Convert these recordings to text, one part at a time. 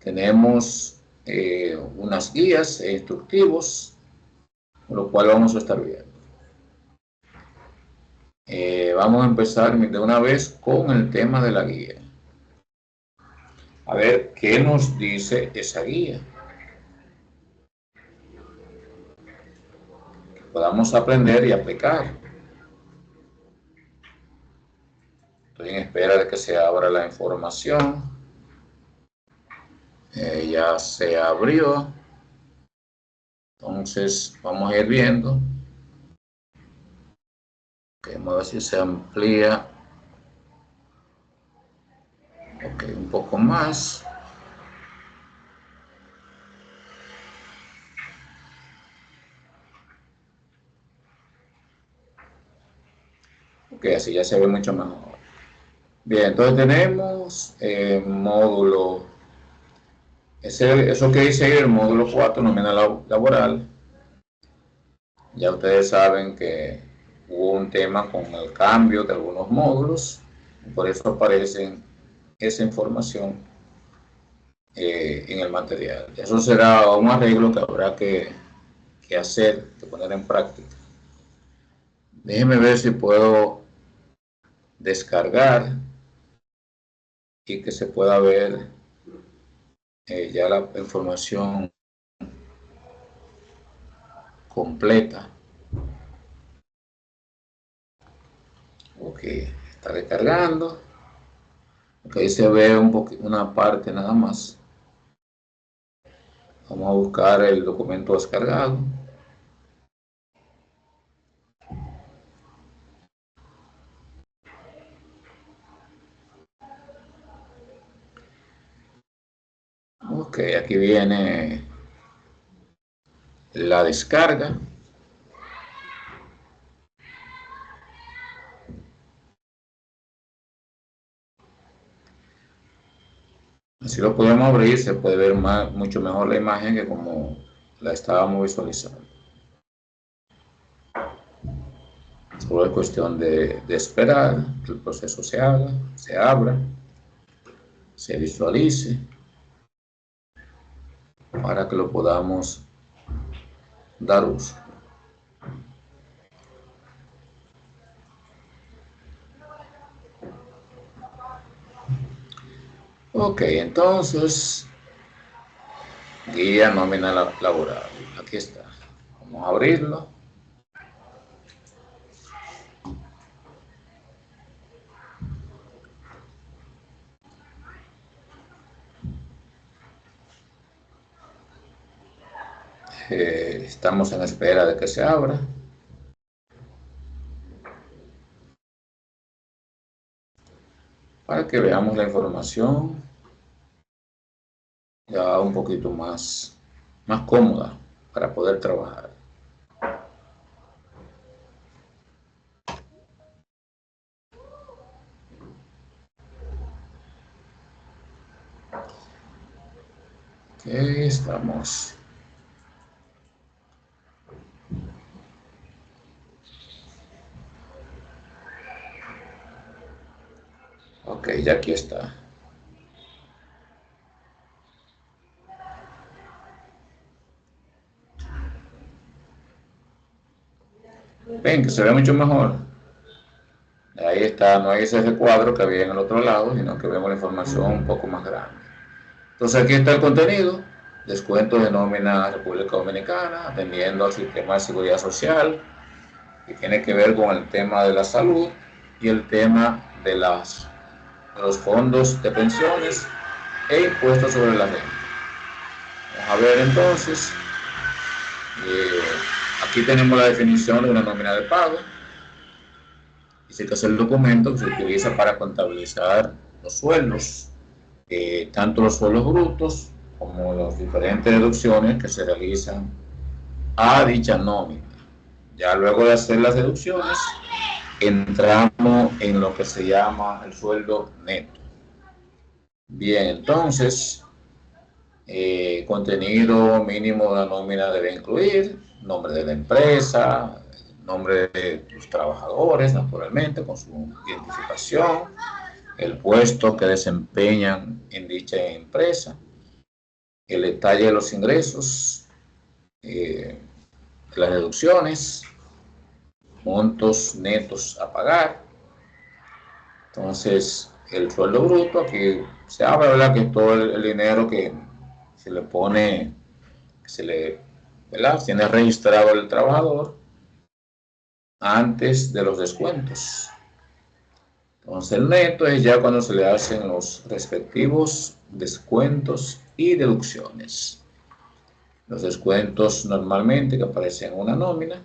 tenemos unas guías e instructivos, con lo cual vamos a estar viendo. Vamos a empezar de una vez con el tema de la guía. A ver qué nos dice esa guía. Que podamos aprender y aplicar. Estoy en espera de que se abra la información. Ya se abrió. Entonces vamos a ir viendo. Vamos a ver si se amplía. Ok, un poco más. Ok, así ya se ve mucho mejor. Bien, entonces tenemos módulo, eso que dice ahí, el módulo 4, nómina laboral. Ya ustedes saben que hubo un tema con el cambio de algunos módulos, por eso aparece esa información en el material. Eso será un arreglo que habrá que hacer, que poner en práctica. Déjenme ver si puedo descargar y que se pueda ver ya la información completa. Ok, está descargando. Ok, ahí se ve una parte nada más. Vamos a buscar el documento descargado. Ok, aquí viene la descarga. Así lo podemos abrir, se puede ver mucho mejor la imagen que como la estábamos visualizando. Solo es cuestión de esperar que el proceso se haga, se abra, se visualice, para que lo podamos dar uso. Ok, entonces, guía nómina laboral. Aquí está. Vamos a abrirlo. Estamos en espera de que se abra. Para que veamos la información ya un poquito más cómoda para poder trabajar. Ok, estamos. Ok, ya aquí está. Ven que se ve mucho mejor. Ahí está, no hay ese recuadro que había en el otro lado, sino que vemos la información un poco más grande. Entonces aquí está el contenido, descuentos de nómina República Dominicana, atendiendo al sistema de seguridad social, que tiene que ver con el tema de la salud y el tema de los fondos de pensiones e impuestos sobre la renta. Vamos a ver entonces, aquí tenemos la definición de una nómina de pago. Dice que es el documento que se utiliza para contabilizar los sueldos, tanto los sueldos brutos como las diferentes deducciones que se realizan a dicha nómina. Ya luego de hacer las deducciones, entramos en lo que se llama el sueldo neto. Bien, entonces, contenido mínimo de la nómina debe incluir nombre de la empresa, nombre de los trabajadores, naturalmente, con su identificación, el puesto que desempeñan en dicha empresa, el detalle de los ingresos, las deducciones, montos netos a pagar. Entonces, el sueldo bruto, aquí se habla, ¿verdad?, que todo el dinero que se le pone, que se le, ¿verdad?, tiene registrado el trabajador antes de los descuentos. Entonces, el neto es ya cuando se le hacen los respectivos descuentos y deducciones. Los descuentos normalmente que aparecen en una nómina,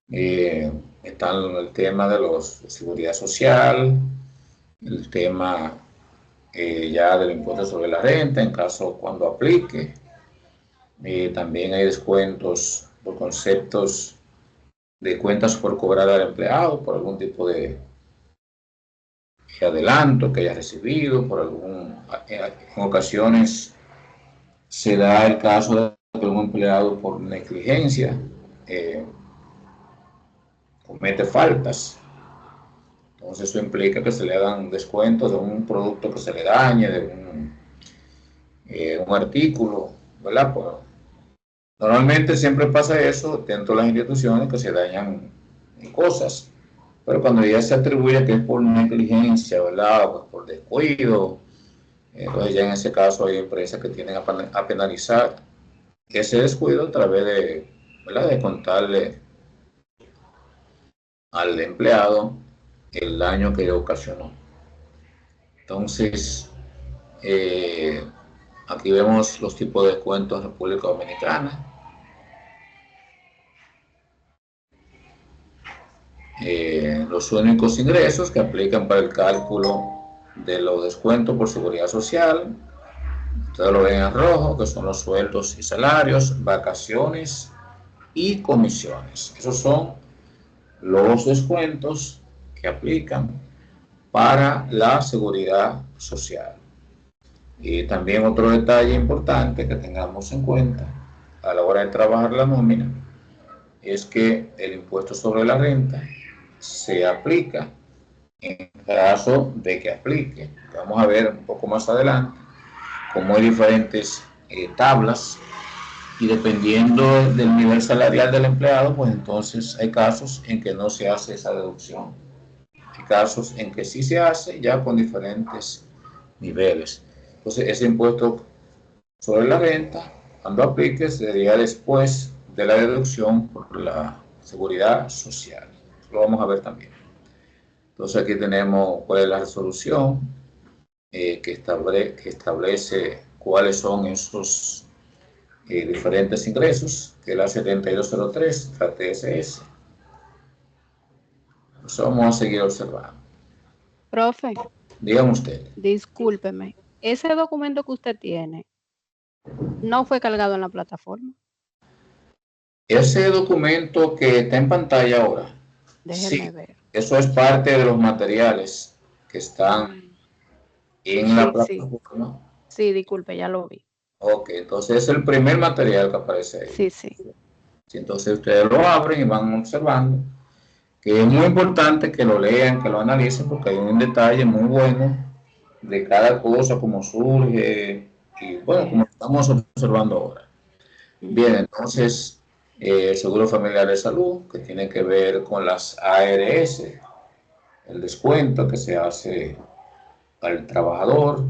están el tema de los de seguridad social, el tema ya del impuesto sobre la renta, en caso cuando aplique. También hay descuentos por conceptos de cuentas por cobrar al empleado, por algún tipo de adelanto que haya recibido, en ocasiones se da el caso de que un empleado por negligencia eh, comete faltas. Entonces eso implica que se le dan descuentos de un producto que se le dañe, de un artículo, ¿verdad? Pues, normalmente siempre pasa eso dentro de las instituciones, que se dañan cosas, pero cuando ya se atribuye que es por negligencia, ¿verdad? Pues por descuido, entonces ya en ese caso hay empresas que tienen a penalizar ese descuido a través de, ¿verdad?, de contarle al empleado el daño que ocasionó. Entonces, eh, aquí vemos los tipos de descuentos en República Dominicana. Los únicos ingresos que aplican para el cálculo de los descuentos por seguridad social, ustedes lo ven en rojo, que son los sueldos y salarios, vacaciones y comisiones. Esos son los descuentos que aplican para la seguridad social. Y también otro detalle importante que tengamos en cuenta a la hora de trabajar la nómina es que el impuesto sobre la renta se aplica en caso de que aplique. Vamos a ver un poco más adelante cómo hay diferentes tablas, y dependiendo del nivel salarial del empleado, pues entonces hay casos en que no se hace esa deducción. Hay casos en que sí se hace, ya con diferentes niveles. Entonces ese impuesto sobre la renta, cuando aplique, sería después de la deducción por la seguridad social. Lo vamos a ver también. Entonces aquí tenemos cuál es la resolución que establece cuáles son esos diferentes ingresos, que es la 7203, la TSS. Eso vamos a seguir observando. Profe, Dígame usted. discúlpeme, ese documento que usted tiene no fue cargado en la plataforma. Ese documento que está en pantalla ahora, Déjeme sí, ver. eso es parte de los materiales que están en la Sí, sí, plataforma. sí, disculpe, ya lo vi. Ok, entonces es el primer material que aparece ahí. Sí, sí. Sí, entonces ustedes lo abren y van observando, que es muy importante que lo lean, que lo analicen, porque hay un detalle muy bueno de cada cosa, cómo surge, y bueno, como estamos observando ahora. Bien, entonces, el Seguro Familiar de Salud, que tiene que ver con las ARS, el descuento que se hace al trabajador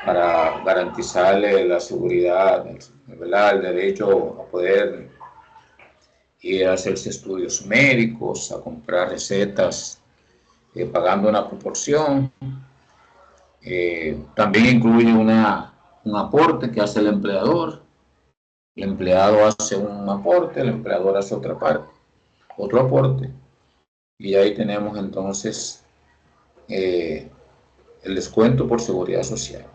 para garantizarle la seguridad, ¿verdad?, el derecho a poder ir a hacerse estudios médicos, a comprar recetas, pagando una proporción. También incluye un aporte que hace el empleador. El empleado hace un aporte, el empleador hace otra parte, otro aporte. Y ahí tenemos entonces el descuento por seguridad social.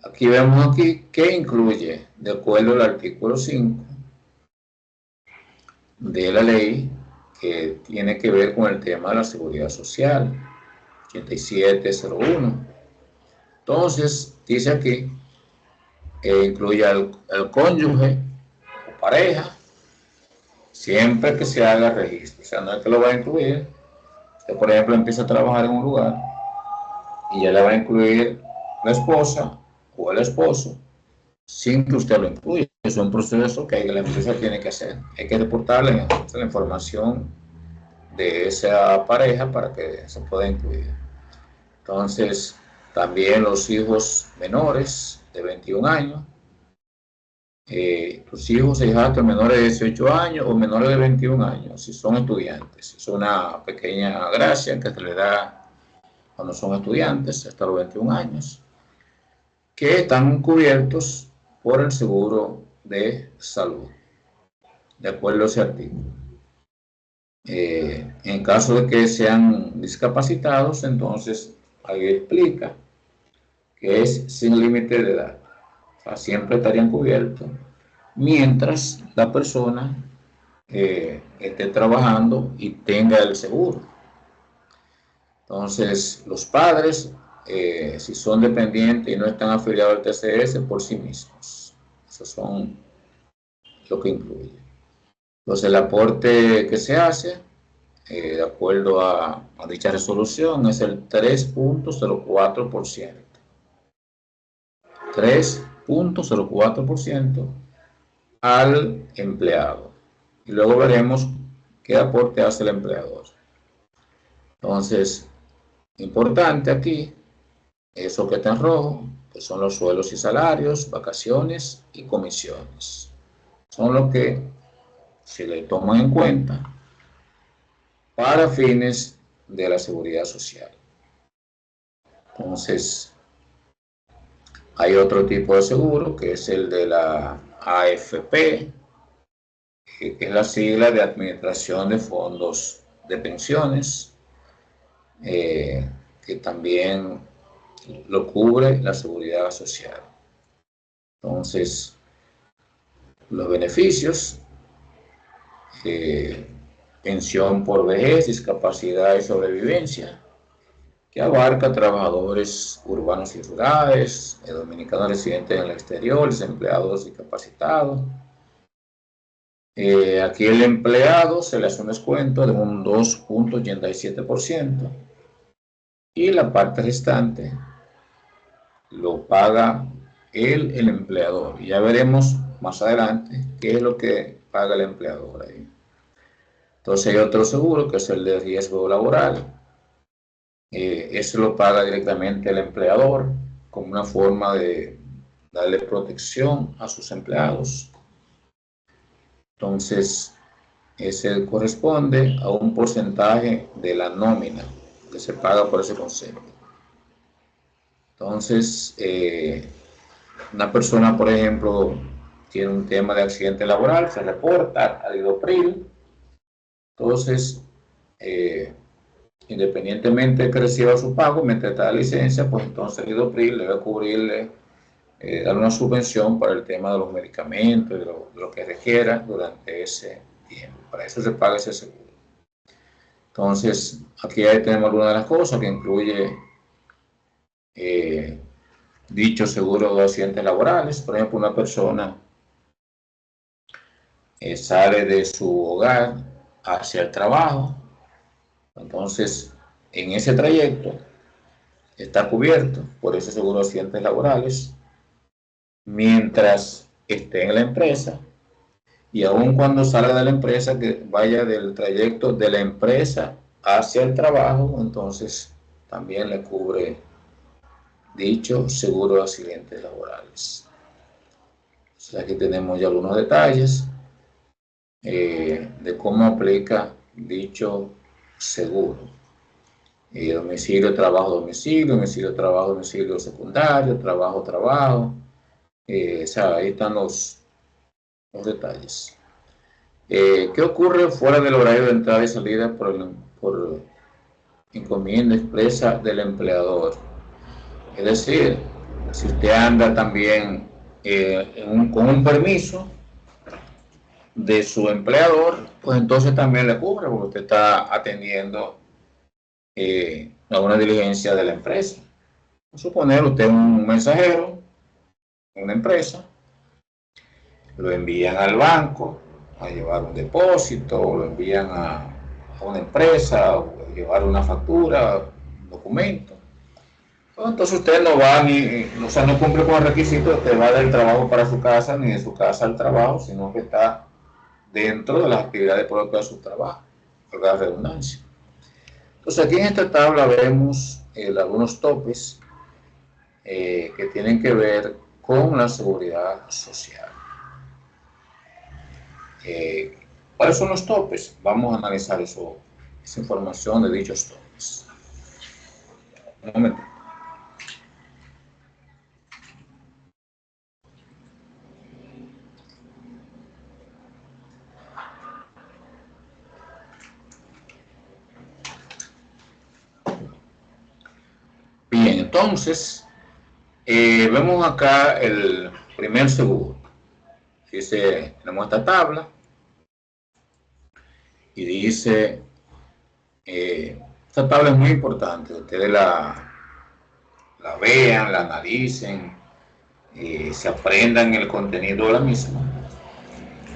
Aquí vemos aquí que incluye, de acuerdo al artículo 5 de la ley, que tiene que ver con el tema de la seguridad social, 8701. Entonces, dice aquí que incluye al cónyuge o pareja, siempre que se haga registro. O sea, no es que lo va a incluir. Usted, por ejemplo, empieza a trabajar en un lugar y ya le va a incluir la esposa o el esposo, sin que usted lo incluya. Es un proceso que la empresa tiene que hacer. Hay que reportarle la información de esa pareja para que se pueda incluir. Entonces, también los hijos menores de 21 años, tus hijos e hijastros menores de 18 años o menores de 21 años, si son estudiantes. Es una pequeña gracia que se le da cuando son estudiantes hasta los 21 años, que están cubiertos por el seguro de salud, de acuerdo a ese artículo. En caso de que sean discapacitados, entonces ahí explica que es sin límite de edad. O sea, siempre estarían cubiertos mientras la persona esté trabajando y tenga el seguro. Entonces, los padres, si son dependientes y no están afiliados al TCS, por sí mismos. Eso son lo que incluye. Entonces, el aporte que se hace, de acuerdo a dicha resolución, es el 3.04%. 3.04% al empleado. Y luego veremos qué aporte hace el empleador. Entonces, importante aquí, eso que está en rojo, que son los sueldos y salarios, vacaciones y comisiones. Son los que se le toman en cuenta para fines de la seguridad social. Entonces, hay otro tipo de seguro que es el de la AFP, que es la sigla de Administración de Fondos de Pensiones, que también lo cubre la seguridad social. Entonces, los beneficios, pensión por vejez, discapacidad y sobrevivencia, que abarca trabajadores urbanos y rurales, dominicanos residentes en el exterior, desempleados discapacitados. Aquí el empleado se le hace un descuento de un 2.87% y la parte restante lo paga el empleador. Y ya veremos más adelante qué es lo que paga el empleador ahí. Entonces hay otro seguro que es el de riesgo laboral. Eso lo paga directamente el empleador como una forma de darle protección a sus empleados. Entonces, ese corresponde a un porcentaje de la nómina que se paga por ese concepto. Entonces, una persona, por ejemplo, tiene un tema de accidente laboral, se reporta al IDOPRIL. Entonces, independientemente de que reciba su pago, mientras está la licencia, pues entonces el IDOPRIL debe cubrirle, dar una subvención para el tema de los medicamentos, de lo que requiera durante ese tiempo. Para eso se paga ese seguro. Entonces, aquí ahí tenemos algunas de las cosas que incluye dicho seguro de accidentes laborales. Por ejemplo, una persona sale de su hogar hacia el trabajo, entonces en ese trayecto está cubierto por ese seguro de accidentes laborales mientras esté en la empresa, y aun cuando salga de la empresa, que vaya del trayecto de la empresa hacia el trabajo, entonces también le cubre dicho seguro de accidentes laborales. Entonces aquí tenemos ya algunos detalles de cómo aplica dicho seguro. Domicilio, trabajo, domicilio, domicilio, trabajo, domicilio secundario, trabajo, trabajo. O sea, ahí están los detalles. ¿Qué ocurre fuera del horario de entrada y salida por encomienda expresa del empleador? Es decir, si usted anda también con un permiso de su empleador, pues entonces también le cubre, porque usted está atendiendo a una diligencia de la empresa. Suponer usted un mensajero, una empresa, lo envían al banco a llevar un depósito, o lo envían a una empresa, o a llevar una factura, un documento. Entonces usted no va ni, o sea, no cumple con el requisito de que va del trabajo para su casa ni de su casa al trabajo, sino que está dentro de las actividades propias de su trabajo, por la redundancia. Entonces aquí en esta tabla vemos algunos topes que tienen que ver con la seguridad social. ¿Cuáles son los topes? Vamos a analizar esa información de dichos topes. Un momento. Bien, entonces, vemos acá el primer seguro. Dice, tenemos esta tabla y dice, esta tabla es muy importante, ustedes la vean, la analicen, se aprendan el contenido de la misma,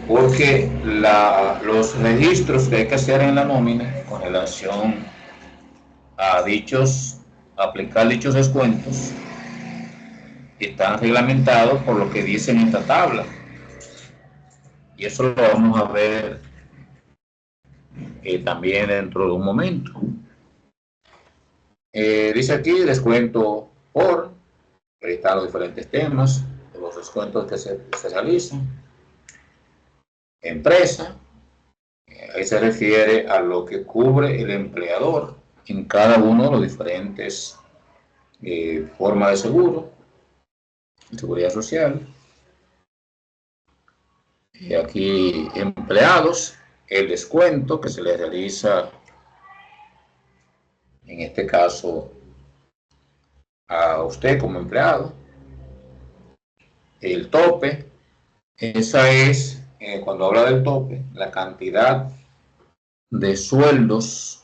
porque los registros que hay que hacer en la nómina con relación a aplicar dichos descuentos, están reglamentados por lo que dice en esta tabla. Y eso lo vamos a ver también dentro de un momento. Dice aquí descuento por, ahí están los diferentes temas, los descuentos que se realizan. Empresa, ahí se refiere a lo que cubre el empleador en cada uno de los diferentes formas de seguro, seguridad social. Y aquí empleados, el descuento que se le realiza, en este caso, a usted como empleado. El tope, esa es, cuando habla del tope, la cantidad de sueldos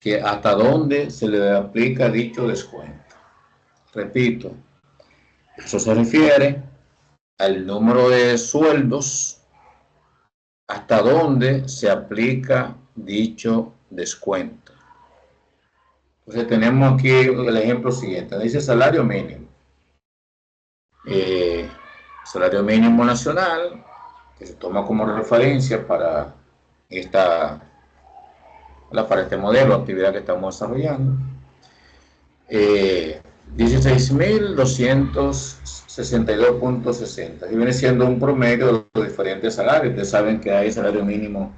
que hasta dónde se le aplica dicho descuento. Repito, eso se refiere al número de sueldos hasta dónde se aplica dicho descuento. Entonces tenemos aquí el ejemplo siguiente, dice salario mínimo. Salario mínimo nacional, que se toma como referencia para para este modelo de actividad que estamos desarrollando. 16.262.60, y viene siendo un promedio de los diferentes salarios. Ustedes saben que hay salario mínimo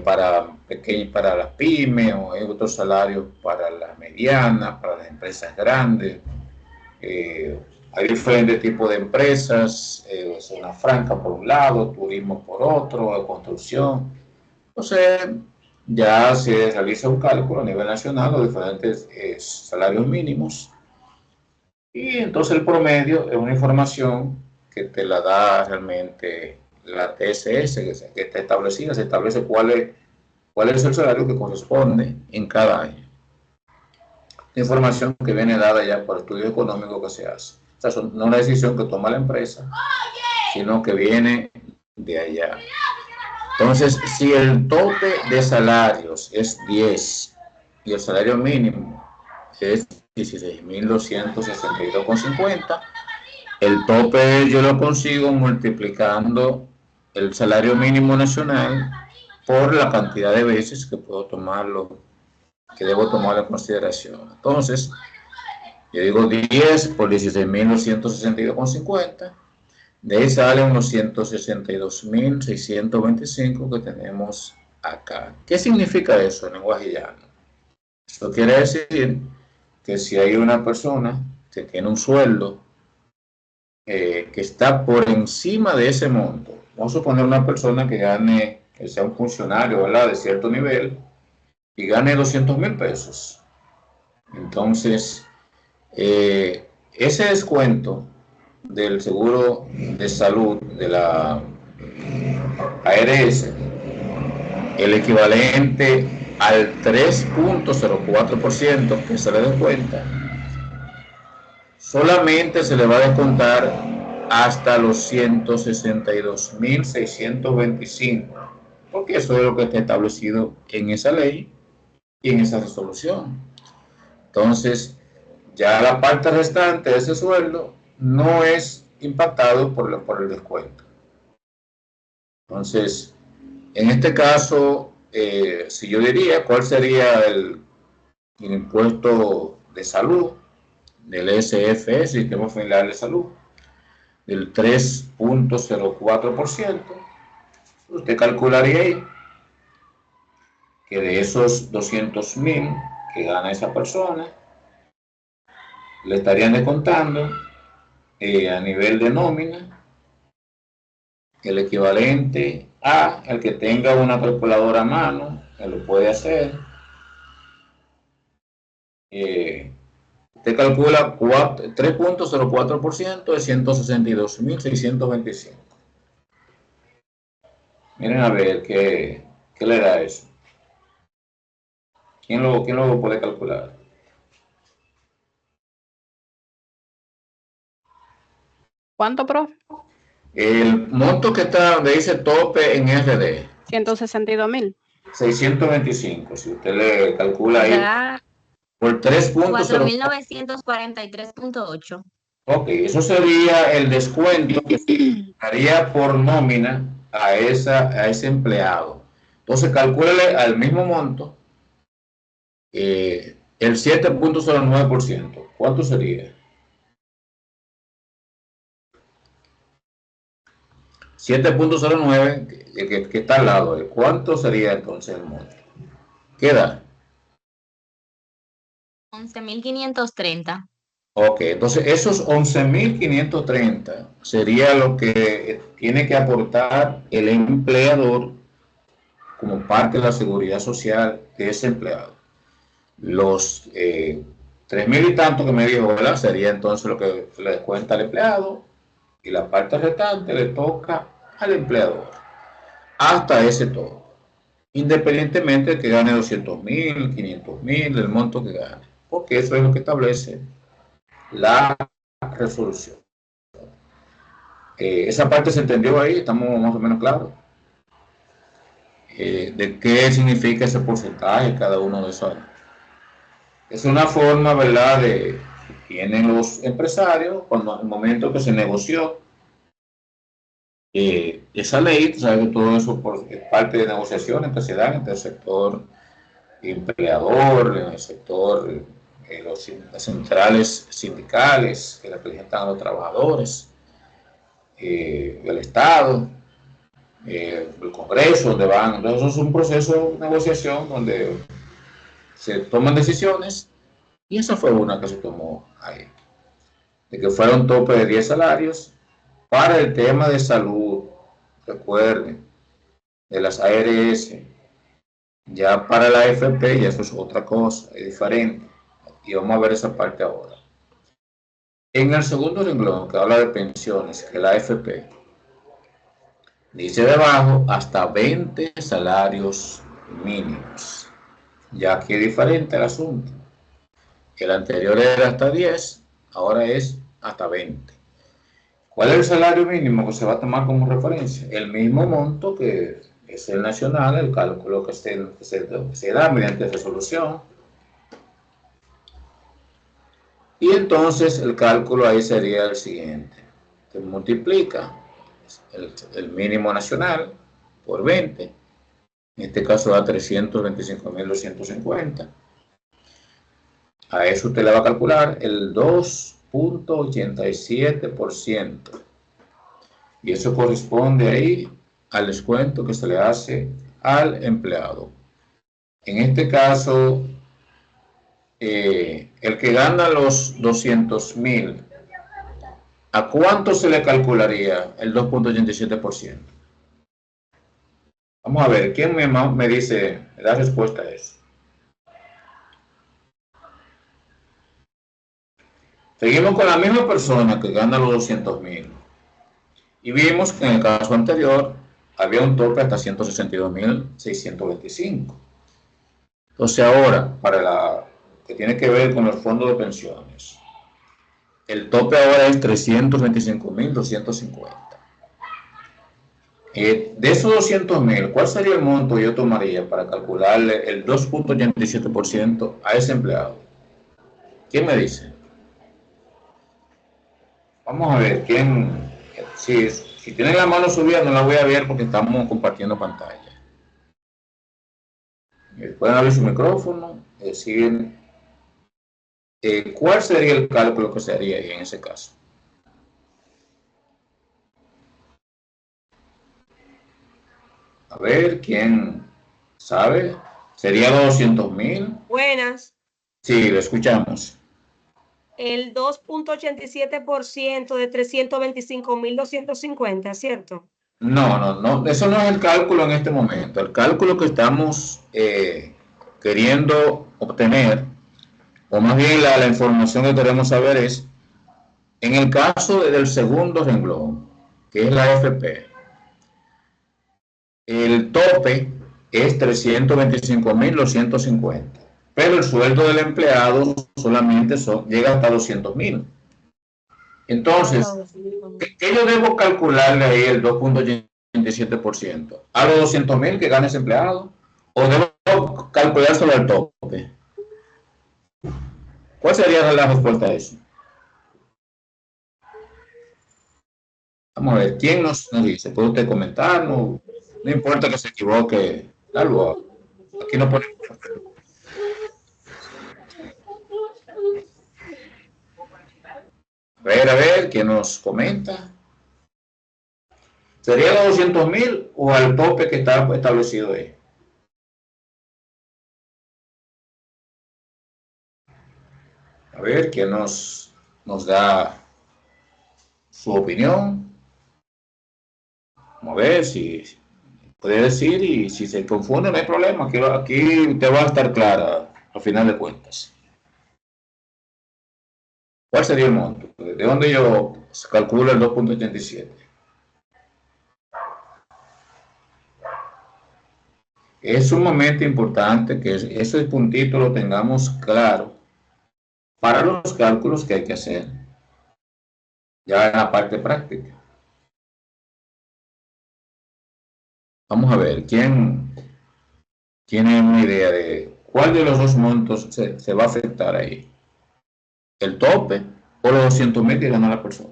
para las pymes, o hay otros salarios para las medianas, para las empresas grandes. Hay diferentes tipos de empresas, zona franca por un lado, turismo por otro, construcción. Entonces, ya se realiza un cálculo a nivel nacional, los diferentes salarios mínimos, y entonces el promedio es una información que te la da realmente la TSS, que está establecida, se establece cuál es el salario que corresponde en cada año. Información que viene dada ya por estudio económico que se hace. O sea, no es una decisión que toma la empresa, sino que viene de allá. Entonces, si el tope de salarios es 10 y el salario mínimo es 16.262.50, el tope yo lo consigo multiplicando el salario mínimo nacional por la cantidad de veces que puedo tomarlo, que debo tomar en consideración. Entonces, yo digo 10 por 16.262.50, de ahí salen los 162.625 que tenemos acá. ¿Qué significa eso en lenguaje llano? Eso quiere decir que si hay una persona que tiene un sueldo que está por encima de ese monto, vamos a suponer una persona que gane, que sea un funcionario, ¿verdad?, de cierto nivel, y gane 200.000 pesos. Entonces, ese descuento del seguro de salud de la ARS, el equivalente al 3.04% que se le descuenta, solamente se le va a descontar hasta los 162.625, porque eso es lo que está establecido en esa ley y en esa resolución. Entonces, Ya la parte restante de ese sueldo no es impactado por el descuento. Entonces, en este caso, si yo diría cuál sería el impuesto de salud del SFS, Sistema Federal de Salud, del 3.04%, usted calcularía ahí que de esos 200.000 que gana esa persona, le estarían descontando a nivel de nómina el equivalente a el que tenga una calculadora a mano, que lo puede hacer. Usted calcula 3.04% de 162.625. Miren a ver qué le da eso. ¿Quién lo puede calcular? ¿Cuánto, profe? El monto que está donde dice tope en RD. 162.000. 625. Si usted le calcula ahí por 3.0. 4.943.8. Ok, eso sería el descuento que se haría por nómina a ese empleado. Entonces, calcúlele al mismo monto el 7.09%. ¿Cuánto sería? 7.09, que está al lado. ¿Cuánto sería entonces el monto? ¿Qué da? 11.530. Ok, entonces esos 11.530 sería lo que tiene que aportar el empleador como parte de la seguridad social de ese empleado. Los 3.000 y tanto que me dijo, ¿verdad? Sería entonces lo que le descuenta al empleado y la parte restante le toca al empleador hasta ese todo, independientemente de que gane 200.000, 500.000, el monto que gane, porque eso es lo que establece la resolución. Esa parte se entendió ahí, estamos más o menos claros de qué significa ese porcentaje cada uno de esos. Es una forma, ¿verdad?, de tienen los empresarios cuando en el momento que se negoció esa ley, sabes que todo eso es parte de negociaciones que se dan entre el sector empleador, en el sector las centrales sindicales que representan a los trabajadores, el Estado, el Congreso, donde van. Entonces, eso es un proceso de negociación donde se toman decisiones y esa fue una que se tomó ahí, de que fuera un tope de 10 salarios para el tema de salud, recuerden, de las ARS. Ya para la AFP ya eso es otra cosa, es diferente. Y vamos a ver esa parte ahora. En el segundo renglón que habla de pensiones, que la AFP dice debajo hasta 20 salarios mínimos. Ya aquí es diferente el asunto. El anterior era hasta 10, ahora es hasta 20. ¿Cuál es el salario mínimo que se va a tomar como referencia? El mismo monto que es el nacional, el cálculo que se da mediante resolución. Y entonces el cálculo ahí sería el siguiente. Se multiplica el mínimo nacional por 20. En este caso da 325.250. A eso usted le va a calcular el 2.87%. Y eso corresponde ahí al descuento que se le hace al empleado. En este caso, el que gana los 200.000, ¿a cuánto se le calcularía el 2.87%? Vamos a ver, ¿quién me dice, me da respuesta a eso? Seguimos con la misma persona que gana los 200.000. Y vimos que en el caso anterior había un tope hasta 162.625. Entonces ahora, para la que tiene que ver con el fondo de pensiones, el tope ahora es 325.250. De esos 200.000, ¿cuál sería el monto que yo tomaría para calcularle el 2.87% a ese empleado? ¿Quién me dice? Vamos a ver quién. Si tienen la mano subida, no la voy a ver porque estamos compartiendo pantalla. Pueden abrir su micrófono, decir cuál sería el cálculo que se haría ahí en ese caso. A ver, ¿quién sabe? ¿Sería los 200.000? Buenas. Sí, lo escuchamos. El 2.87% de 325.250, ¿cierto? No, eso no es el cálculo en este momento. El cálculo que estamos queriendo obtener, o más bien la información que queremos saber es, en el caso del segundo renglón, que es la FP, el tope es 325.250, pero el sueldo del empleado solamente llega hasta 200.000. Entonces, ¿qué yo debo calcularle ahí el 2.87%? ¿A los 200.000 que gana ese empleado? ¿O debo calculárselo al tope? ¿Cuál sería la respuesta a eso? Vamos a ver, ¿quién nos dice? ¿Puede usted comentar? No importa que se equivoque. Algo. Aquí no ponemos. A ver, ¿quién nos comenta? ¿Sería los 200.000 o al tope que está establecido ahí? A ver, ¿quién nos da su opinión? Vamos a ver si puede decir, y si se confunde no hay problema. Aquí te va a estar clara al final de cuentas. ¿Cuál sería el monto? ¿De dónde yo calculo el 2.87? Es sumamente importante que ese puntito lo tengamos claro para los cálculos que hay que hacer ya en la parte práctica. Vamos a ver, ¿quién tiene una idea de cuál de los dos montos se va a afectar ahí? ¿El tope o los 200.000 que gana la persona?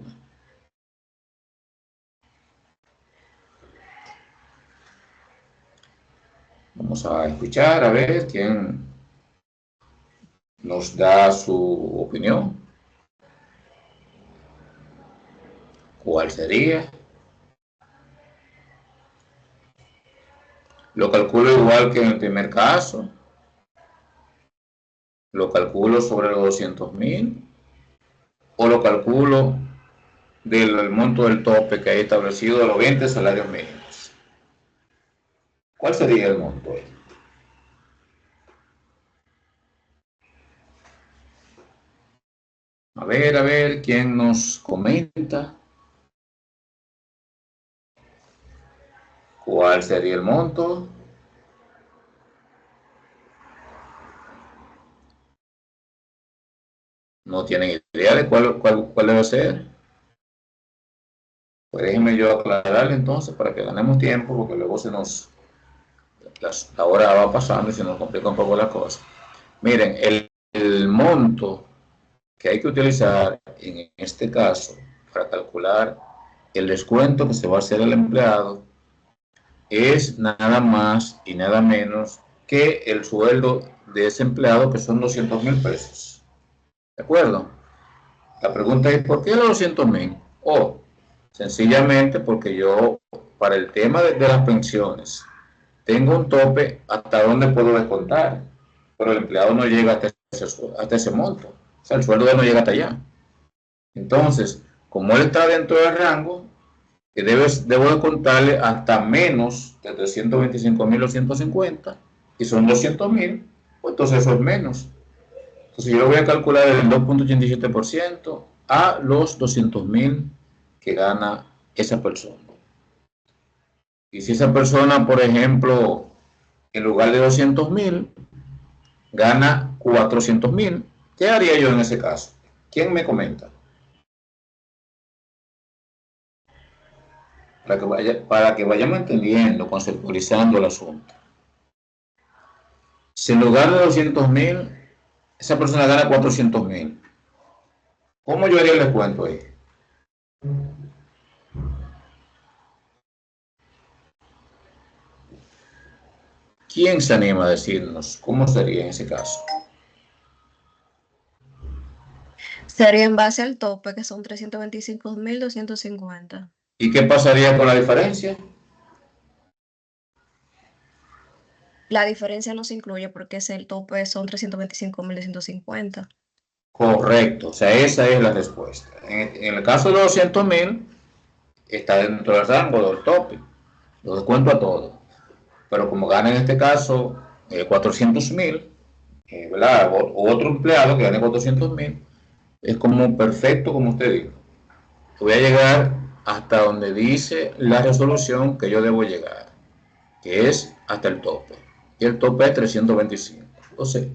Vamos a escuchar a ver quién nos da su opinión. ¿Cuál sería? Lo calculo igual que en el primer caso. Lo calculo sobre los 200.000 o lo calculo del monto del tope que hay establecido de los 20 salarios mínimos. ¿Cuál sería el monto? A ver, ¿quién nos comenta? ¿Cuál sería el monto? No tienen idea de cuál debe ser. Pues déjenme yo aclararle entonces para que ganemos tiempo, porque luego la hora va pasando y se nos complica un poco la cosa. Miren, el monto que hay que utilizar en este caso para calcular el descuento que se va a hacer al empleado es nada más y nada menos que el sueldo de ese empleado, que son 200.000 pesos. ¿De acuerdo? La pregunta es, ¿por qué los 200.000? Sencillamente porque yo, para el tema de las pensiones, tengo un tope hasta donde puedo descontar, pero el empleado no llega hasta ese monto. O sea, el sueldo de él no llega hasta allá. Entonces, como él está dentro del rango, debo de contarle hasta menos de 325.250 y son 200.000, pues entonces eso es menos. Entonces yo voy a calcular el 2.87% a los 200.000 que gana esa persona. Y si esa persona, por ejemplo, en lugar de 200.000, gana 400.000, ¿qué haría yo en ese caso? ¿Quién me comenta? Para que vayamos entendiendo, conceptualizando el asunto. Si en lugar de 200.000, esa persona gana 400.000, ¿cómo yo haría el descuento ahí? ¿Quién se anima a decirnos cómo sería en ese caso? Sería en base al tope, que son 325.250. ¿Y qué pasaría con la diferencia? La diferencia no se incluye porque el tope son 325.250. Correcto, o sea, esa es la respuesta. En el caso de los 200.000, está dentro del rango del tope, lo descuento a todo. Pero como gana en este caso 400.000, ¿verdad? O otro empleado que gane 400.000, es como perfecto, como usted dijo. Voy a llegar hasta donde dice la resolución que yo debo llegar, que es hasta el tope. Y el tope es 325. Entonces,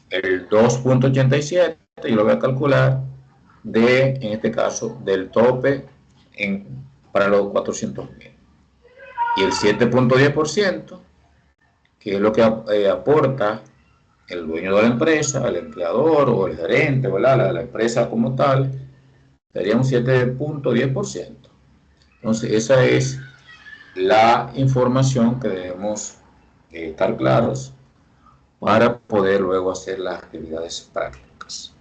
el 2.87 yo lo voy a calcular en este caso, del tope para los 400.000. Y el 7.10%, que es lo que aporta el dueño de la empresa, el empleador o el gerente, ¿verdad? La empresa como tal, sería un 7.10%. Entonces, esa es la información que debemos estar claros para poder luego hacer las actividades prácticas.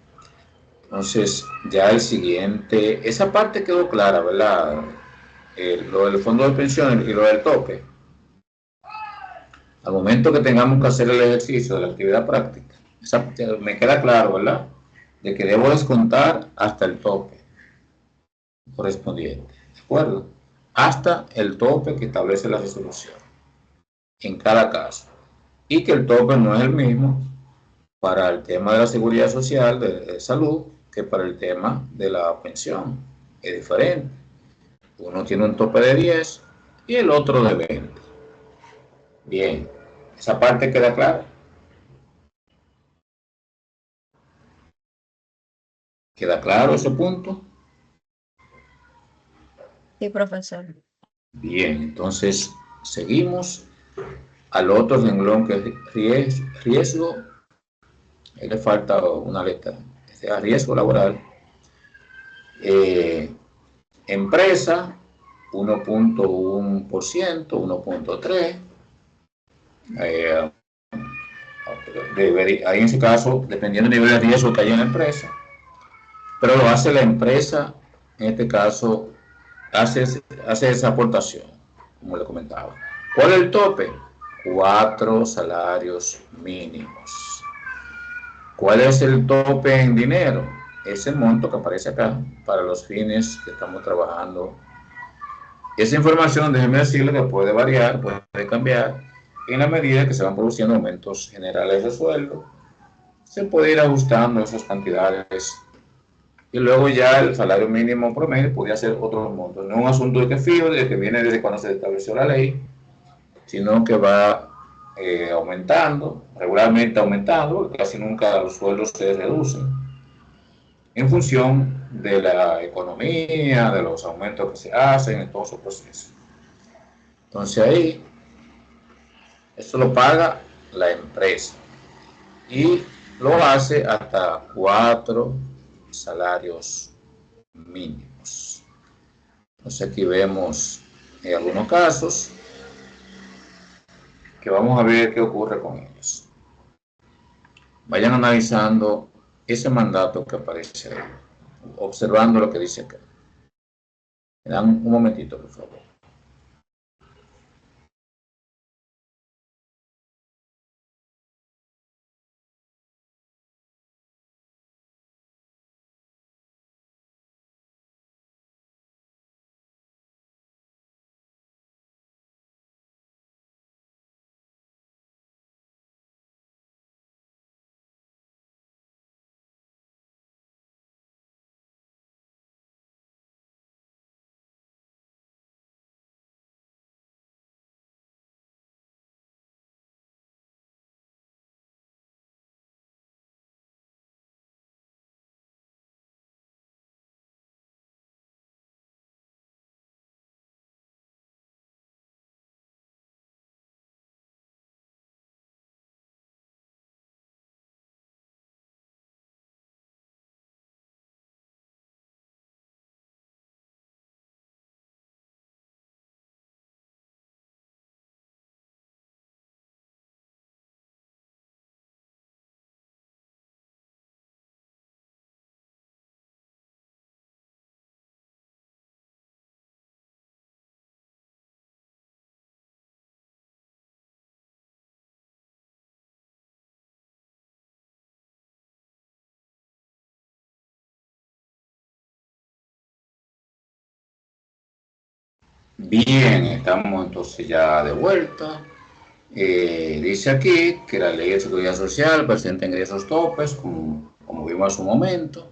Entonces, ya el siguiente, esa parte quedó clara, ¿verdad? Lo del fondo de pensiones y lo del tope. Al momento que tengamos que hacer el ejercicio de la actividad práctica, me queda claro, ¿verdad? De que debo descontar hasta el tope correspondiente, ¿de acuerdo? Hasta el tope que establece la resolución en cada caso. Y que el tope no es el mismo para el tema de la seguridad social, de salud, que para el tema de la pensión. Es diferente. Uno tiene un tope de 10 y el otro de 20. Bien, esa parte queda clara. ¿Queda claro ese punto? Sí, profesor. Bien, entonces seguimos al otro renglón que es riesgo. Ahí le falta una letra. Sea riesgo laboral. Eh, Empresa, 1.1%, 1.3%. Ahí en ese caso, dependiendo del nivel de riesgo que haya en la empresa, pero lo hace la empresa, en este caso, hace esa aportación, como le comentaba. ¿Cuál es el tope? 4 salarios mínimos. ¿Cuál es el tope en dinero? Ese monto que aparece acá para los fines que estamos trabajando. Esa información, déjeme decirle que puede variar, puede cambiar en la medida que se van produciendo aumentos generales de sueldo. Se puede ir ajustando esas cantidades y luego ya el salario mínimo promedio podría ser otros montos. No es un asunto de que fijo, de que viene desde cuando se estableció la ley, sino que va aumentando, regularmente aumentando, porque casi nunca los sueldos se reducen, en función de la economía, de los aumentos que se hacen en todo su proceso. Entonces ahí, esto lo paga la empresa y lo hace hasta 4 salarios mínimos. Entonces aquí vemos algunos casos que vamos a ver qué ocurre con ellos. Vayan analizando ese mandato que aparece ahí, observando lo que dice acá. Me dan un momentito, por favor. Bien, estamos entonces ya de vuelta. Dice aquí que la ley de seguridad social presenta ingresos topes, como vimos hace un momento.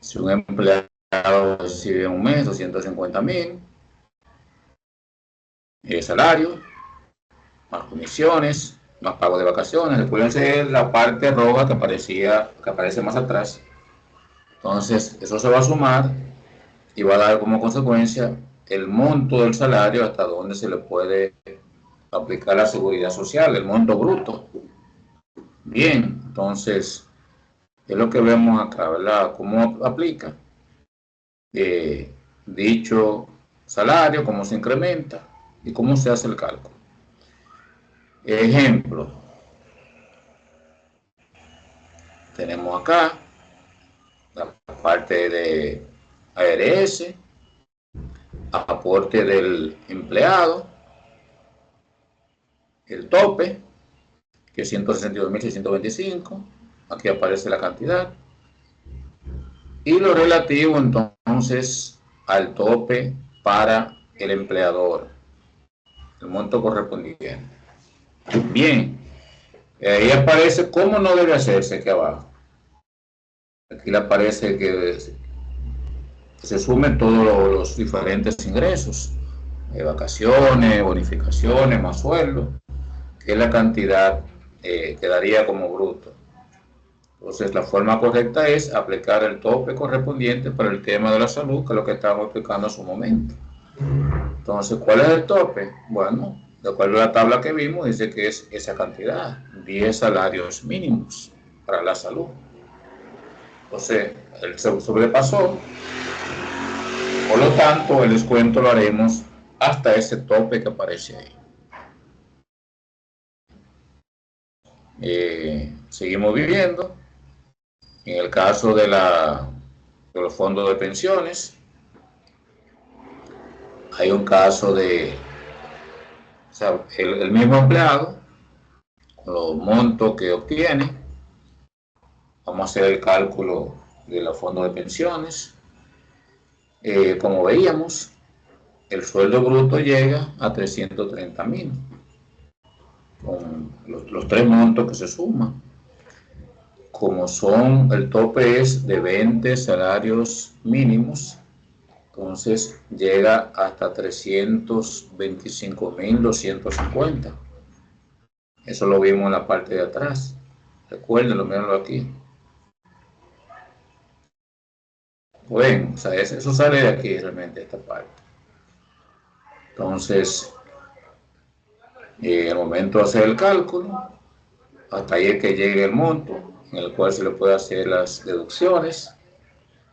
Si un empleado recibe en un mes 250.000 salario, más comisiones, más pago de vacaciones. Recuerden la parte roja que aparece más atrás. Entonces, eso se va a sumar y va a dar como consecuencia el monto del salario hasta donde se le puede aplicar la seguridad social, el monto bruto. Bien, entonces, es lo que vemos acá, ¿verdad? ¿Cómo aplica dicho salario, cómo se incrementa y cómo se hace el cálculo? Ejemplo, tenemos acá la parte de ARS, aporte del empleado, el tope, que es 162.625, aquí aparece la cantidad, y lo relativo entonces al tope para el empleador, el monto correspondiente. Bien, ahí aparece cómo no debe hacerse aquí abajo. Aquí le aparece que se sumen todos los diferentes ingresos, vacaciones, bonificaciones, más sueldo, que es la cantidad que daría como bruto. Entonces, la forma correcta es aplicar el tope correspondiente para el tema de la salud, que es lo que estábamos explicando hace un momento. Entonces, ¿cuál es el tope? Bueno, de acuerdo a la tabla que vimos, dice que es esa cantidad, 10 salarios mínimos para la salud. Entonces, él se sobrepasó, por lo tanto, el descuento lo haremos hasta ese tope que aparece ahí. Seguimos viviendo. En el caso de los fondos de pensiones, hay un caso de, o sea, el mismo empleado, con los montos que obtiene, vamos a hacer el cálculo de los fondos de pensiones. Como veíamos, el sueldo bruto llega a 330.000, con los tres montos que se suman. Como el tope es de 20 salarios mínimos, entonces llega hasta 325.250. Eso lo vimos en la parte de atrás. Recuérdenlo, mírenlo aquí. Bueno, o sea, eso sale de aquí realmente, esta parte. Entonces, al momento de hacer el cálculo, hasta ahí es que llegue el monto, en el cual se le puede hacer las deducciones.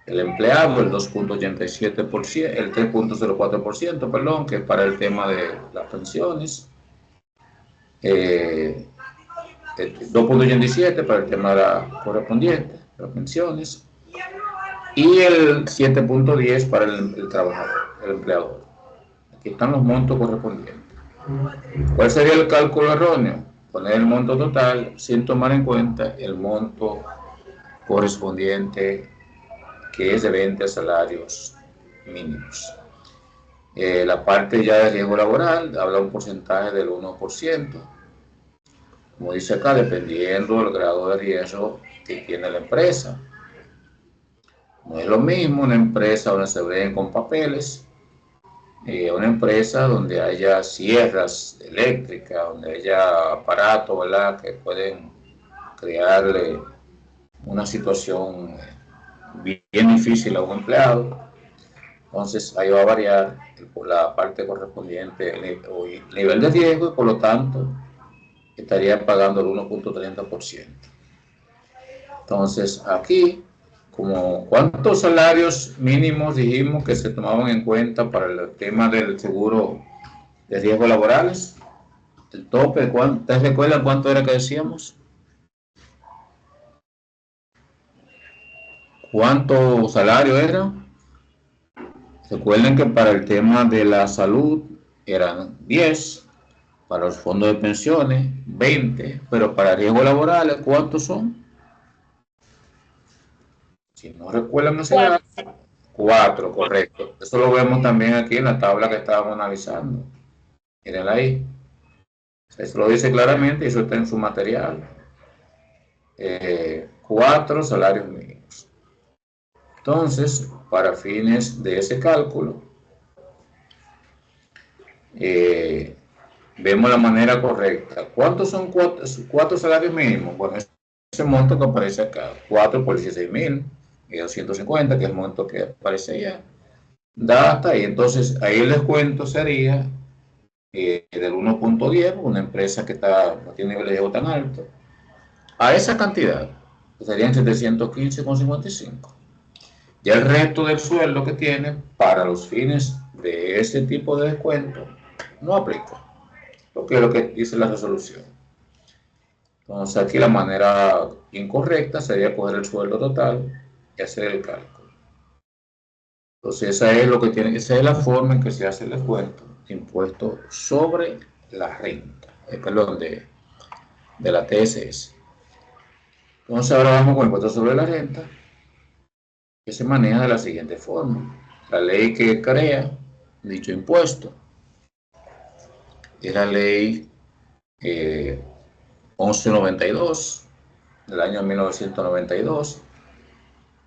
El empleado, el 2.87%, el 3.04%, perdón, que es para el tema de las pensiones. 2.87 para el tema de la correspondiente, de las pensiones. Y el 7.10 para el trabajador, el empleador. Aquí están los montos correspondientes. ¿Cuál sería el cálculo erróneo? Poner el monto total sin tomar en cuenta el monto correspondiente, que es de 20 salarios mínimos. La parte ya de riesgo laboral habla un porcentaje del 1%. Como dice acá, dependiendo del grado de riesgo que tiene la empresa. No es lo mismo una empresa donde se ven con papeles, una empresa donde haya sierras eléctricas, donde haya aparatos, ¿verdad?, que pueden crearle una situación bien difícil a un empleado. Entonces ahí va a variar la parte correspondiente, el nivel de riesgo, y por lo tanto estaría pagando el 1.30%. Entonces aquí, ¿cuántos salarios mínimos dijimos que se tomaban en cuenta para el tema del seguro de riesgos laborales? El tope, ¿ustedes recuerdan cuánto era que decíamos? ¿Cuánto salario era? Recuerden que para el tema de la salud eran 10, para los fondos de pensiones 20, pero para riesgos laborales, ¿cuántos son? Si no recuerdan ese dato, 4, correcto. Eso lo vemos también aquí en la tabla que estábamos analizando. Mírenla ahí. Eso lo dice claramente y eso está en su material. 4 salarios mínimos. Entonces, para fines de ese cálculo, vemos la manera correcta. ¿Cuántos son 4 salarios mínimos? Bueno, ese monto que aparece acá, 4 por 16.250, que es el monto que aparece allá, da hasta ahí. Entonces, ahí el descuento sería del 1.10, una empresa que no tiene nivel de riesgo tan alto, a esa cantidad, que serían 715,55. Ya el resto del sueldo que tiene para los fines de ese tipo de descuento no aplica, porque es lo que dice la resolución. Entonces aquí la manera incorrecta sería coger el sueldo total y hacer el cálculo. Entonces esa es la forma en que se hace el descuento de impuesto sobre la renta, perdón, de la TSS. Entonces ahora vamos con el impuesto sobre la renta, que se maneja de la siguiente forma. La ley que crea dicho impuesto es la ley 1192 del año 1992,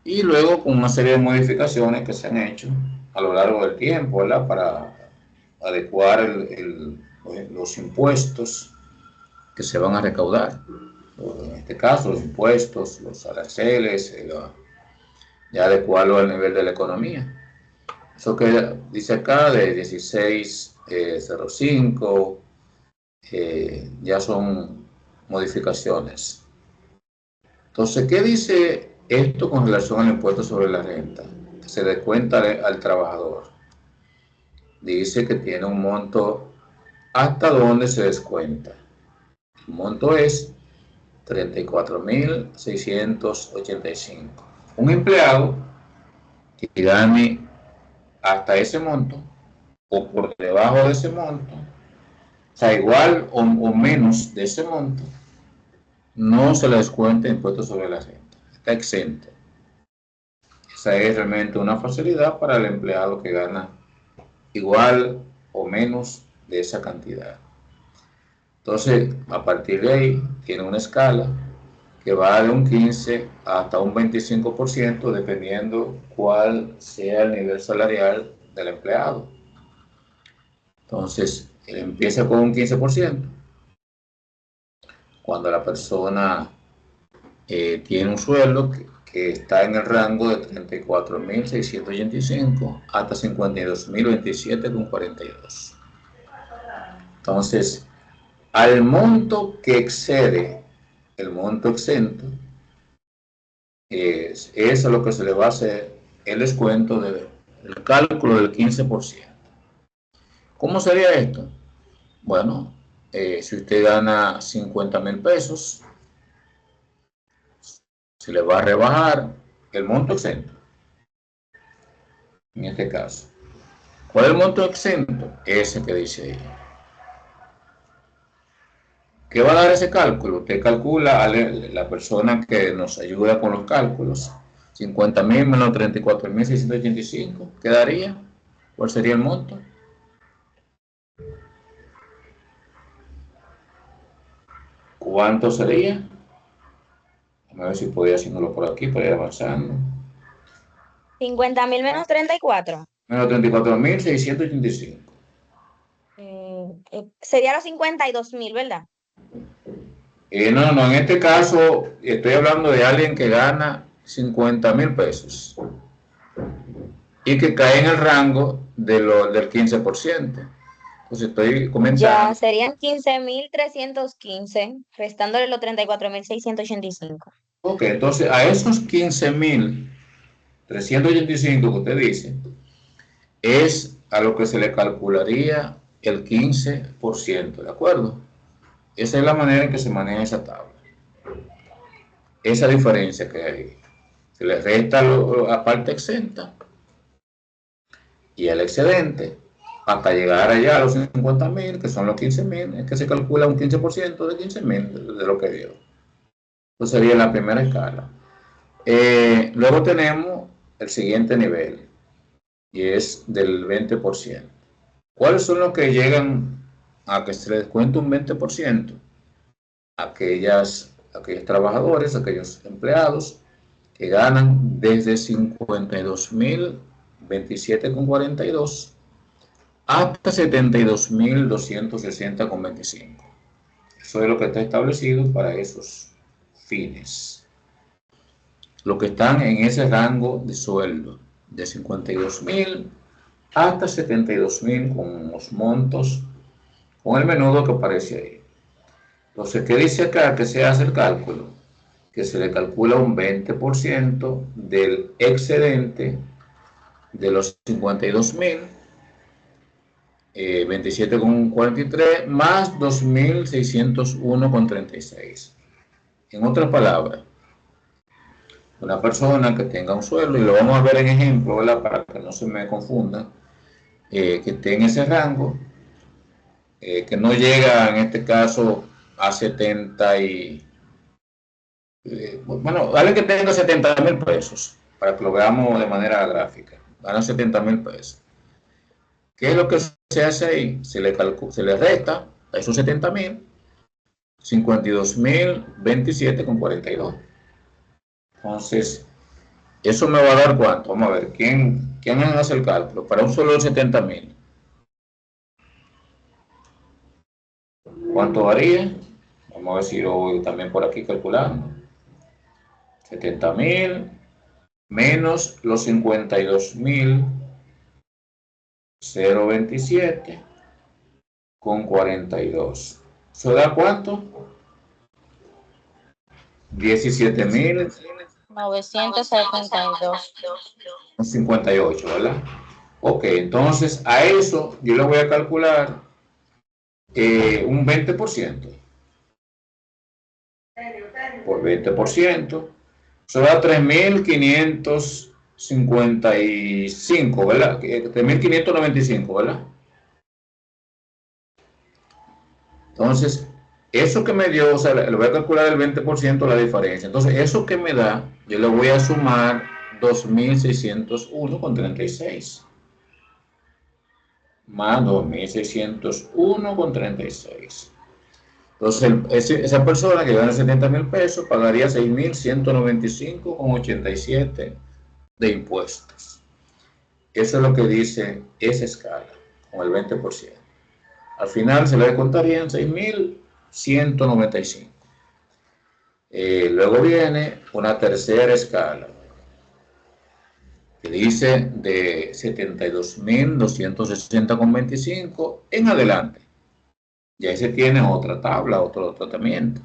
y luego con una serie de modificaciones que se han hecho a lo largo del tiempo, ¿verdad? Para adecuar los impuestos que se van a recaudar. En este caso, los impuestos, los aranceles, ya adecuarlo al nivel de la economía. Eso que dice acá de 1605, ya son modificaciones. Entonces, ¿qué dice esto con relación al impuesto sobre la renta? Que se descuenta al trabajador. Dice que tiene un monto hasta donde se descuenta. El monto es 34.685. Un empleado que gane hasta ese monto o por debajo de ese monto, o sea, igual o menos de ese monto, no se le descuenta impuesto sobre la renta, está exento. Esa es realmente una facilidad para el empleado que gana igual o menos de esa cantidad. Entonces, a partir de ahí, tiene una escala que va de un 15 hasta un 25%, dependiendo cuál sea el nivel salarial del empleado. Entonces, él empieza con un 15%. Cuando la persona tiene un sueldo que está en el rango de 34.685 hasta 52.027,42. Entonces, al monto que excede el monto exento, es a lo que se le va a hacer el descuento del cálculo del 15%. ¿Cómo sería esto? Bueno, si usted gana 50.000 pesos, se le va a rebajar el monto exento. En este caso, ¿cuál es el monto exento? Ese que dice ahí. ¿Qué va a dar ese cálculo? Usted calcula a la persona que nos ayuda con los cálculos. 50.000 menos 34.685. ¿Qué daría? ¿Cuál sería el monto? ¿Cuánto sería? A ver si podía haciéndolo por aquí para ir avanzando. 50.000 menos 34. Menos 34.685. Sería los 52.000, ¿verdad? No, en este caso estoy hablando de alguien que gana 50.000 pesos y que cae en el rango del 15%. Entonces estoy comentando. Ya serían 15.315, restándole los 34.685. Ok, entonces a esos 15.385 que usted dice, es a lo que se le calcularía el 15%, ¿de acuerdo? Esa es la manera en que se maneja esa tabla. Esa diferencia que hay. Se le resta la parte exenta y el excedente hasta llegar allá a los 50.000, que son los 15.000, es que se calcula un 15% de 15.000 de lo que dio. Eso sería la primera escala. Luego tenemos el siguiente nivel, y es del 20%. ¿Cuáles son los que llegan a que se les descuente un 20%? Aquellos trabajadores, aquellos empleados que ganan desde 52.027,42 hasta 72.260,25. Eso es lo que está establecido para esos fines. Los que están en ese rango de sueldo, de 52.000 hasta 72.000, con los montos, con el menudo que aparece ahí. Entonces, ¿qué dice acá? Que se hace el cálculo, que se le calcula un 20% del excedente de los 52.000, 27,43 más 2.601,36. En otras palabras, una persona que tenga un sueldo, y lo vamos a ver en ejemplo, ¿verdad? Para que no se me confunda, que esté en ese rango, que no llega en este caso a 70 y... bueno, dale que tenga 70.000 pesos, para que lo veamos de manera gráfica. Gana 70.000 pesos. ¿Qué es lo que se hace ahí? Se le resta a esos 70.000, 52.027,42. Entonces, eso me va a dar ¿cuánto? Vamos a ver, ¿quién hace el cálculo? Para un sueldo de 70.000. ¿Cuánto varía? Vamos a ver si lo voy también por aquí calculando. 70.000 menos los 52.027,42. ¿Eso da cuánto? 17.972,58, ¿verdad? Ok, entonces a eso yo le voy a calcular un 20%. Por 20%. Eso da 3.555, ¿verdad? 3.595, ¿verdad? Entonces, eso que me dio, o sea, le voy a calcular el 20% la diferencia. Entonces, eso que me da, yo le voy a sumar 2.601,36. Más 2.601,36. Entonces, esa persona que gana 70.000 pesos pagaría 6.195,87 de impuestos. Eso es lo que dice esa escala, con el 20%. Al final se le descontarían 6.195. Luego viene una tercera escala, que dice de 72.260,25 en adelante. Y ahí se tiene otra tabla, otro tratamiento.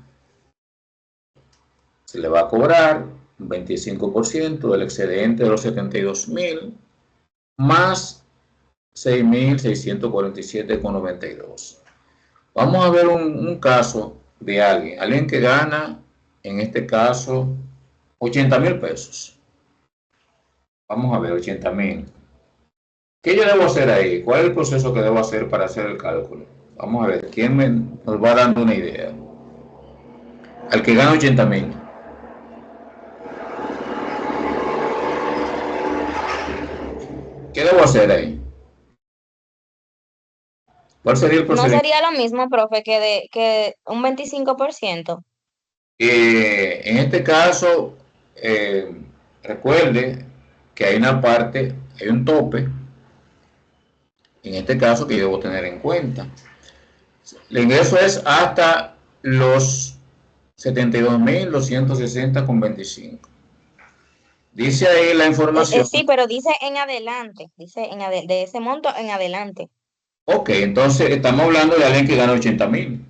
Se le va a cobrar un 25% del excedente de los 72.000 más 6.647,92. Vamos a ver un caso de alguien que gana, en este caso, 80.000 pesos. Vamos a ver, 80.000. ¿Qué yo debo hacer ahí? ¿Cuál es el proceso que debo hacer para hacer el cálculo? Vamos a ver, ¿quién nos va dando una idea? Al que gana 80.000. ¿Qué debo hacer ahí? ¿Cuál sería el ¿No procedimiento? sería lo mismo, profe, que un 25%? En este caso, recuerde que hay una parte, hay un tope, en este caso que yo debo tener en cuenta. El ingreso es hasta los 72.260,25. Dice ahí la información. Sí, pero dice en adelante, de ese monto en adelante. Ok, entonces estamos hablando de alguien que gana 80.000.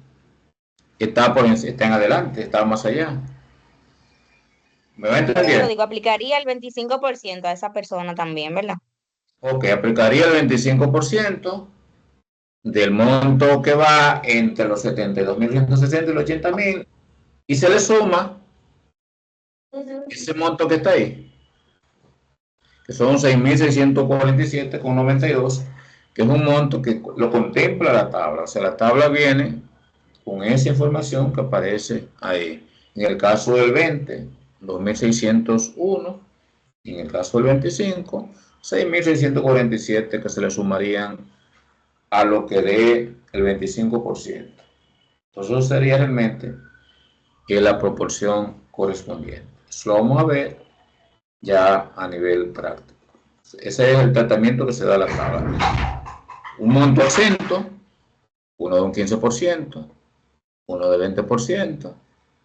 Está en adelante, está más allá. ¿Me va a Por eso entender? digo, aplicaría el 25% a esa persona también, ¿verdad? Ok, aplicaría el 25% del monto que va entre los 72.160 y los 80.000 y se le suma ese monto que está ahí, que son 6.647,92, que es un monto que lo contempla la tabla. O sea, la tabla viene con esa información que aparece ahí. En el caso del 20, 2.601, y en el caso del 25, 6.647 que se le sumarían a lo que dé el 25%. Entonces eso sería realmente la proporción correspondiente. Eso lo vamos a ver ya a nivel práctico. Ese es el tratamiento que se da a la tabla. Un monto exento, uno de un 15%, uno de 20%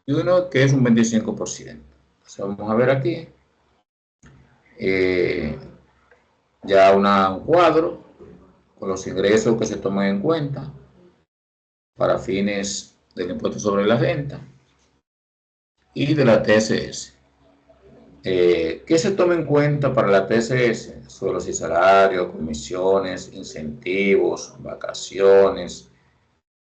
y uno que es un 25%. Entonces vamos a ver aquí ya un cuadro con los ingresos que se toman en cuenta para fines del impuesto sobre la renta y de la TSS. ¿Qué se toma en cuenta para la TSS? Sueldos y salarios, comisiones, incentivos, vacaciones.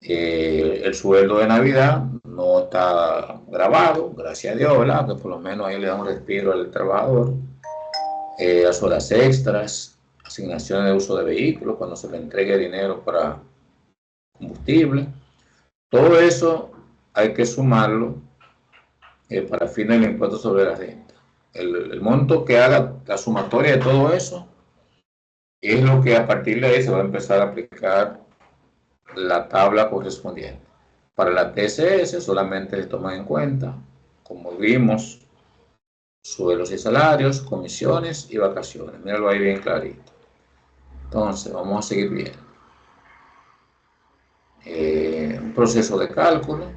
El sueldo de Navidad no está grabado, gracias a Dios, ¿verdad? Que por lo menos ahí le da un respiro al trabajador. Las horas extras, asignaciones de uso de vehículos, cuando se le entregue dinero para combustible. Todo eso hay que sumarlo para fines del impuesto sobre la renta. El monto que haga la sumatoria de todo eso es lo que a partir de ahí se va a empezar a aplicar la tabla correspondiente. Para la TSS solamente se toman en cuenta, como vimos, sueldos y salarios, comisiones y vacaciones. Míralo ahí bien clarito. Entonces, vamos a seguir viendo. Un proceso de cálculo.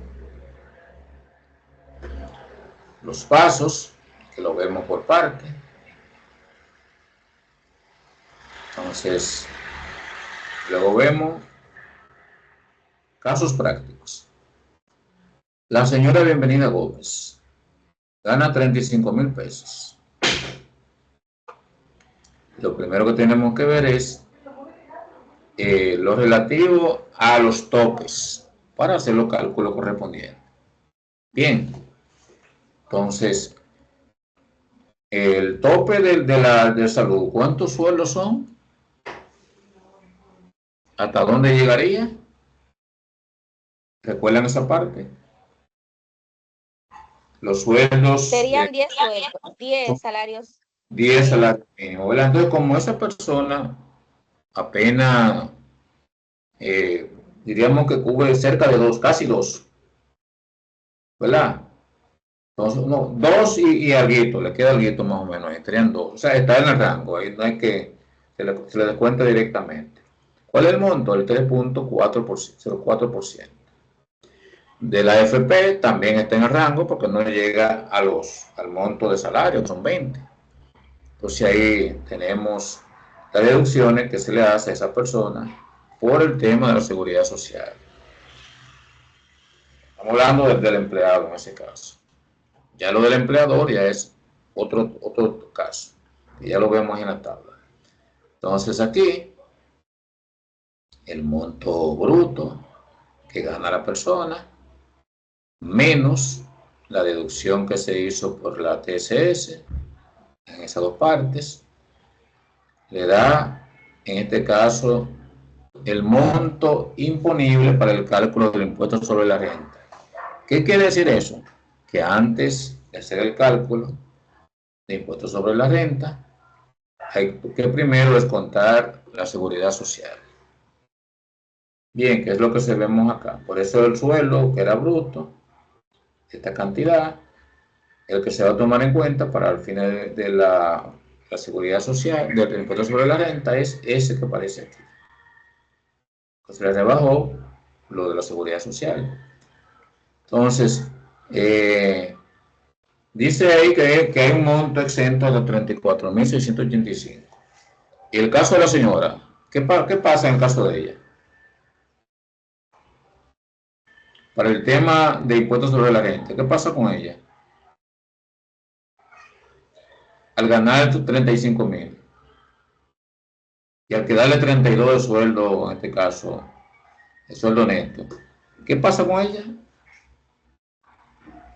Los pasos, que lo vemos por parte. Entonces, luego vemos casos prácticos. La señora Bienvenida Gómez gana 35,000 pesos. Lo primero que tenemos que ver es lo relativo a los topes para hacer los cálculos correspondientes. Bien, entonces, el tope de salud, ¿cuántos sueldos son? ¿Hasta dónde llegaría? ¿Recuerdan esa parte? Los sueldos... Serían 10 sueldos, 10 salarios. 10 salarios mínimos, ¿verdad? Entonces, como esa persona apenas, diríamos que cubre cerca de 2, casi 2, ¿verdad? Entonces, no, 2 y alguito, le queda alguito más o menos, estarían 2. O sea, está en el rango, ahí no hay que, se le descuenta directamente. ¿Cuál es el monto? El 3.04%. De la AFP también está en el rango porque no llega al monto de salario, son 20. Entonces ahí tenemos las deducciones que se le hace a esa persona por el tema de la seguridad social. Estamos hablando del empleado en ese caso. Ya lo del empleador ya es otro caso, que ya lo vemos en la tabla. Entonces aquí, el monto bruto que gana la persona, menos la deducción que se hizo por la TSS, en esas dos partes, le da, en este caso, el monto imponible para el cálculo del impuesto sobre la renta. ¿Qué quiere decir eso? Que antes de hacer el cálculo de impuesto sobre la renta, hay que primero descontar la seguridad social. Bien, que es lo que se vemos acá. Por eso el sueldo, que era bruto, esta cantidad, el que se va a tomar en cuenta para el fin de la seguridad social, del impuesto sobre la renta, es ese que aparece aquí. Se le rebajó lo de la seguridad social. Entonces, dice ahí que hay un monto exento de 34.685. Y el caso de la señora, ¿qué pasa en el caso de ella? Para el tema de impuestos sobre la renta, ¿qué pasa con ella? Al ganar 35.000 y al quedarle 32 de sueldo, en este caso, el sueldo neto, ¿qué pasa con ella?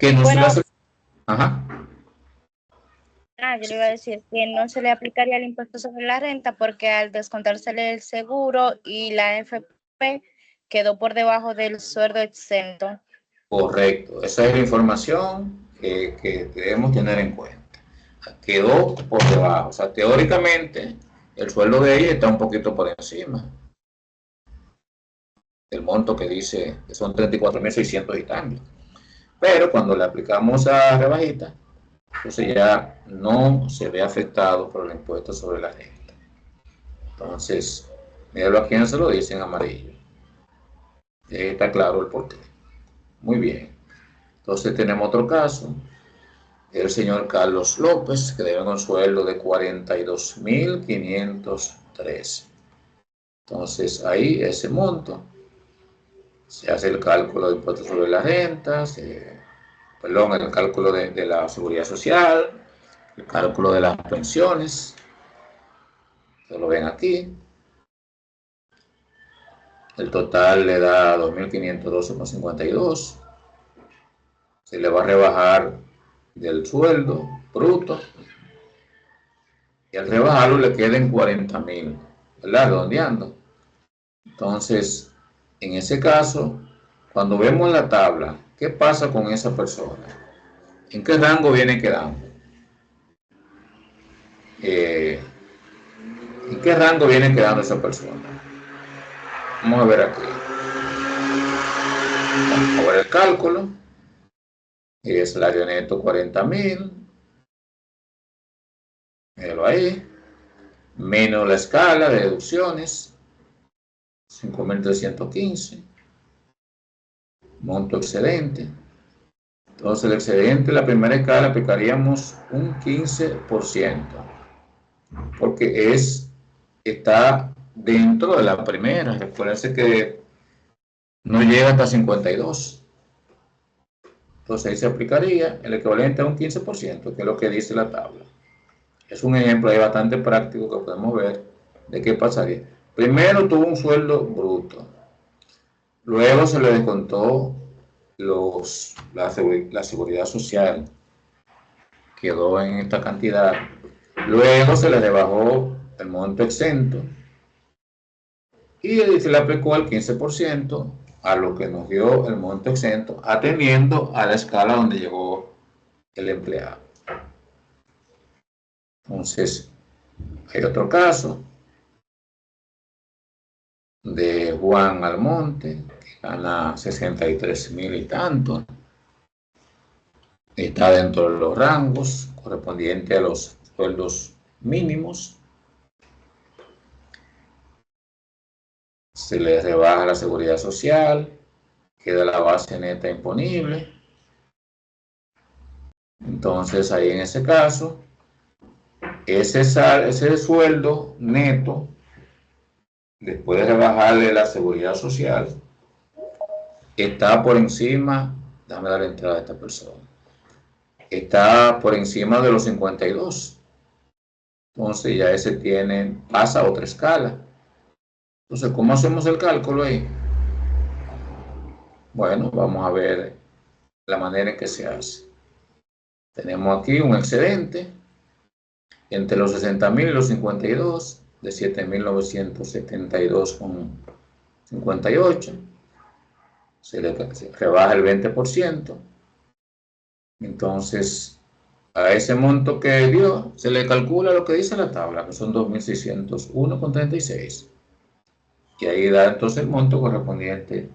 Que no se le hace... Ajá. Yo le iba a decir que no se le aplicaría el impuesto sobre la renta porque al descontársele el seguro y la AFP quedó por debajo del sueldo exento. Correcto, esa es la información que debemos tener en cuenta. Quedó por debajo, o sea, teóricamente el sueldo de ella está un poquito por encima del monto que dice que son 34.600 y tanto. Pero cuando le aplicamos a rebajita, entonces ya no se ve afectado por el impuesto sobre la renta. Entonces, míralo aquí en se lo dice en amarillo. Y ahí está claro el porqué. Muy bien. Entonces tenemos otro caso. El señor Carlos López, que debe un sueldo de 42.503. Entonces ahí ese monto, se hace el cálculo de impuestos sobre la renta, perdón, el cálculo de la seguridad social, el cálculo de las pensiones, se lo ven aquí. El total le da 2.512,52. Se le va a rebajar del sueldo bruto y al rebajarlo le queden 40.000, ¿verdad? Redondeando. Entonces, en ese caso, cuando vemos la tabla, ¿qué pasa con esa persona? ¿En qué rango viene quedando? ¿En qué rango viene quedando esa persona? Vamos a ver aquí. Vamos a ver el cálculo. El salario neto 40.000. Míralo ahí. Menos la escala de deducciones. 5.315. Monto excedente. Entonces el excedente, la primera escala aplicaríamos un 15%. Porque está dentro de la primera. Recuérdense que no llega hasta 52. Entonces ahí se aplicaría el equivalente a un 15%, que es lo que dice la tabla. Es un ejemplo ahí bastante práctico que podemos ver de qué pasaría. Primero tuvo un sueldo bruto. Luego se le descontó la seguridad social. Quedó en esta cantidad. Luego se le rebajó el monto exento. Y se le aplicó al 15% a lo que nos dio el monto exento, atendiendo a la escala donde llegó el empleado. Entonces, hay otro caso de Juan Almonte, que gana 63.000 y tanto. Está dentro de los rangos correspondientes a los sueldos mínimos. Se le rebaja la seguridad social, queda la base neta imponible. Entonces, ahí en ese caso, ese sueldo neto, después de rebajarle la seguridad social, está por encima, déjame dar entrada a esta persona, está por encima de los 52. Entonces ya ese pasa a otra escala. Entonces, ¿cómo hacemos el cálculo ahí? Bueno, vamos a ver la manera en que se hace. Tenemos aquí un excedente entre los 60.000 y los 52 de 7.972,58. Se rebaja el 20%. Entonces, a ese monto que dio, se le calcula lo que dice la tabla, que son 2.601,36. Y ahí da entonces el monto correspondiente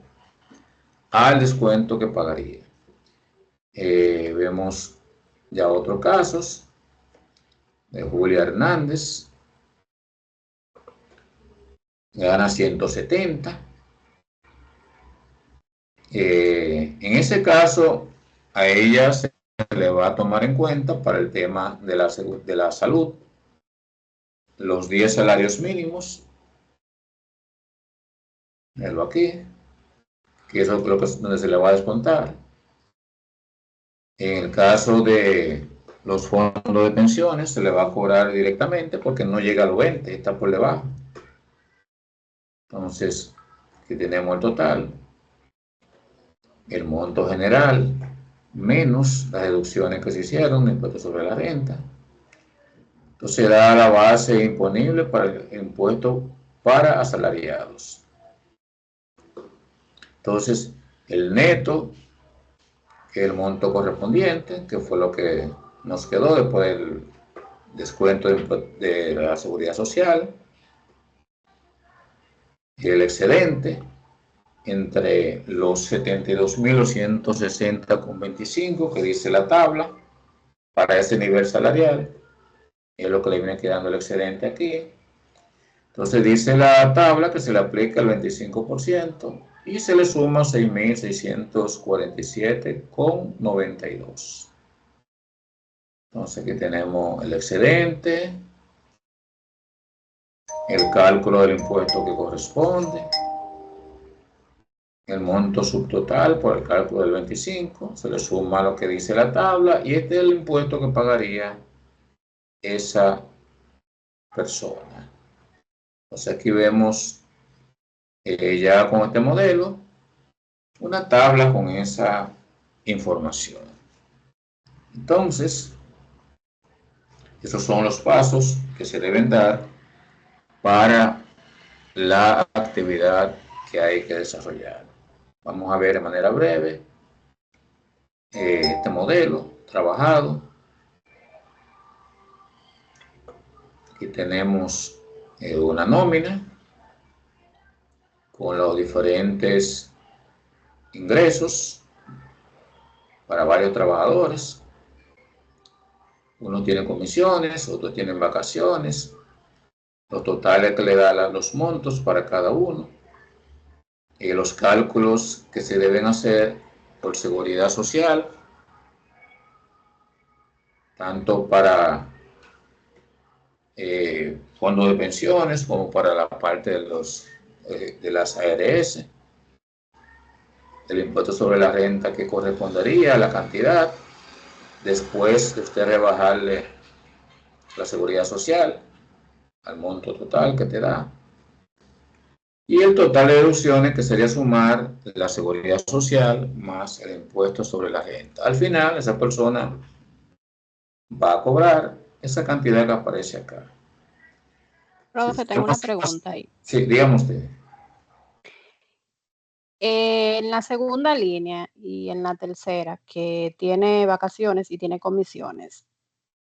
al descuento que pagaría. Vemos ya otros casos de Julia Hernández, gana 170. En ese caso, a ella se le va a tomar en cuenta para el tema de la salud los 10 salarios mínimos. Míralo aquí, que es donde se le va a descontar. En el caso de los fondos de pensiones, se le va a cobrar directamente porque no llega a los 20, está por debajo. Entonces, aquí tenemos el total, el monto general, menos las deducciones que se hicieron de impuestos sobre la renta. Entonces da la base imponible para el impuesto para asalariados. Entonces, el neto, que es el monto correspondiente, que fue lo que nos quedó después descuento de la seguridad social, el excedente entre los 72.260,25 que dice la tabla para ese nivel salarial, es lo que le viene quedando el excedente aquí. Entonces dice la tabla que se le aplica el 25% y se le suma 6.647,92. Entonces aquí tenemos el excedente, el cálculo del impuesto que corresponde, el monto subtotal por el cálculo del 25, se le suma lo que dice la tabla y este es el impuesto que pagaría esa persona. Entonces aquí vemos ya con este modelo una tabla con esa información. Entonces, esos son los pasos que se deben dar para la actividad que hay que desarrollar. Vamos a ver de manera breve este modelo trabajado. Aquí tenemos una nómina con los diferentes ingresos para varios trabajadores. Uno tiene comisiones, otros tienen vacaciones, los totales que le dan los montos para cada uno, y los cálculos que se deben hacer por seguridad social, tanto para fondos de pensiones como para la parte de las ARS, el impuesto sobre la renta que correspondería a la cantidad, después de usted rebajarle la seguridad social al monto total que te da, y el total de deducciones que sería sumar la seguridad social más el impuesto sobre la renta. Al final, esa persona va a cobrar esa cantidad que aparece acá. Profe, tengo una pregunta ahí. Sí, dígame usted. En la segunda línea y en la tercera, que tiene vacaciones y tiene comisiones,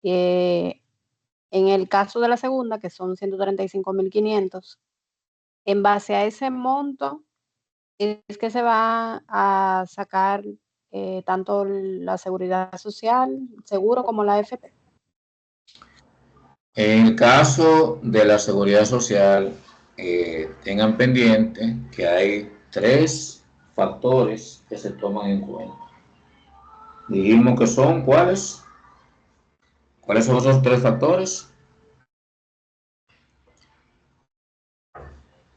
en el caso de la segunda, que son 135.500, en base a ese monto es que se va a sacar tanto la seguridad social, seguro, como la AFP. En el caso de la seguridad social, tengan pendiente que hay 3 factores que se toman en cuenta. Dijimos que son ¿cuáles? ¿Cuáles son esos 3 factores?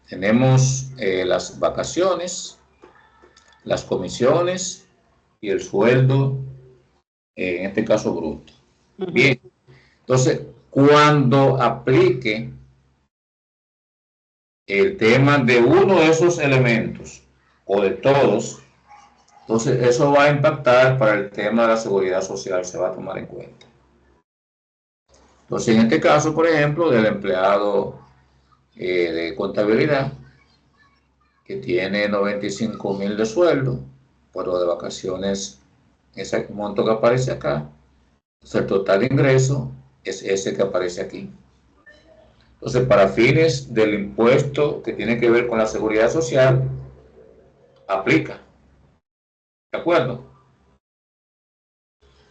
Tenemos las vacaciones, las comisiones y el sueldo, en este caso bruto. Bien, entonces cuando aplique el tema de uno de esos elementos o de todos, entonces eso va a impactar para el tema de la seguridad social, se va a tomar en cuenta. Entonces en este caso, por ejemplo, del empleado de contabilidad, que tiene 95.000 de sueldo, pero de vacaciones, ese monto que aparece acá, entonces el total de ingreso es ese que aparece aquí. Entonces, para fines del impuesto que tiene que ver con la seguridad social, aplica. ¿De acuerdo?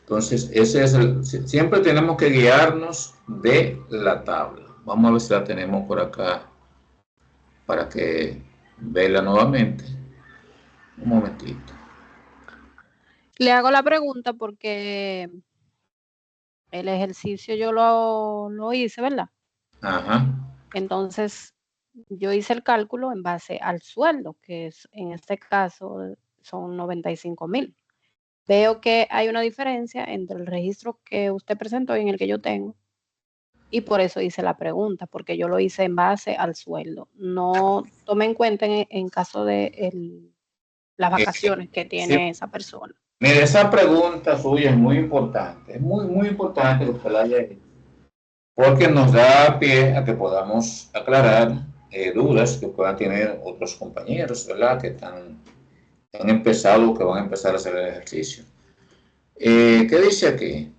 Entonces, siempre tenemos que guiarnos de la tabla. Vamos a ver si la tenemos por acá para que veanla nuevamente. Un momentito. Le hago la pregunta porque el ejercicio yo lo hice, ¿verdad? Ajá. Entonces, yo hice el cálculo en base al sueldo, que es, en este caso son 95.000. Veo que hay una diferencia entre el registro que usted presentó y en el que yo tengo. Y por eso hice la pregunta, porque yo lo hice en base al sueldo. No tomé en cuenta en caso de las vacaciones que tiene Sí. esa persona. Mire, esa pregunta suya es muy importante. Es muy, muy importante que usted la haya hecho, porque nos da pie a que podamos aclarar dudas que puedan tener otros compañeros, ¿verdad? Que han empezado o que van a empezar a hacer el ejercicio. ¿Qué dice aquí?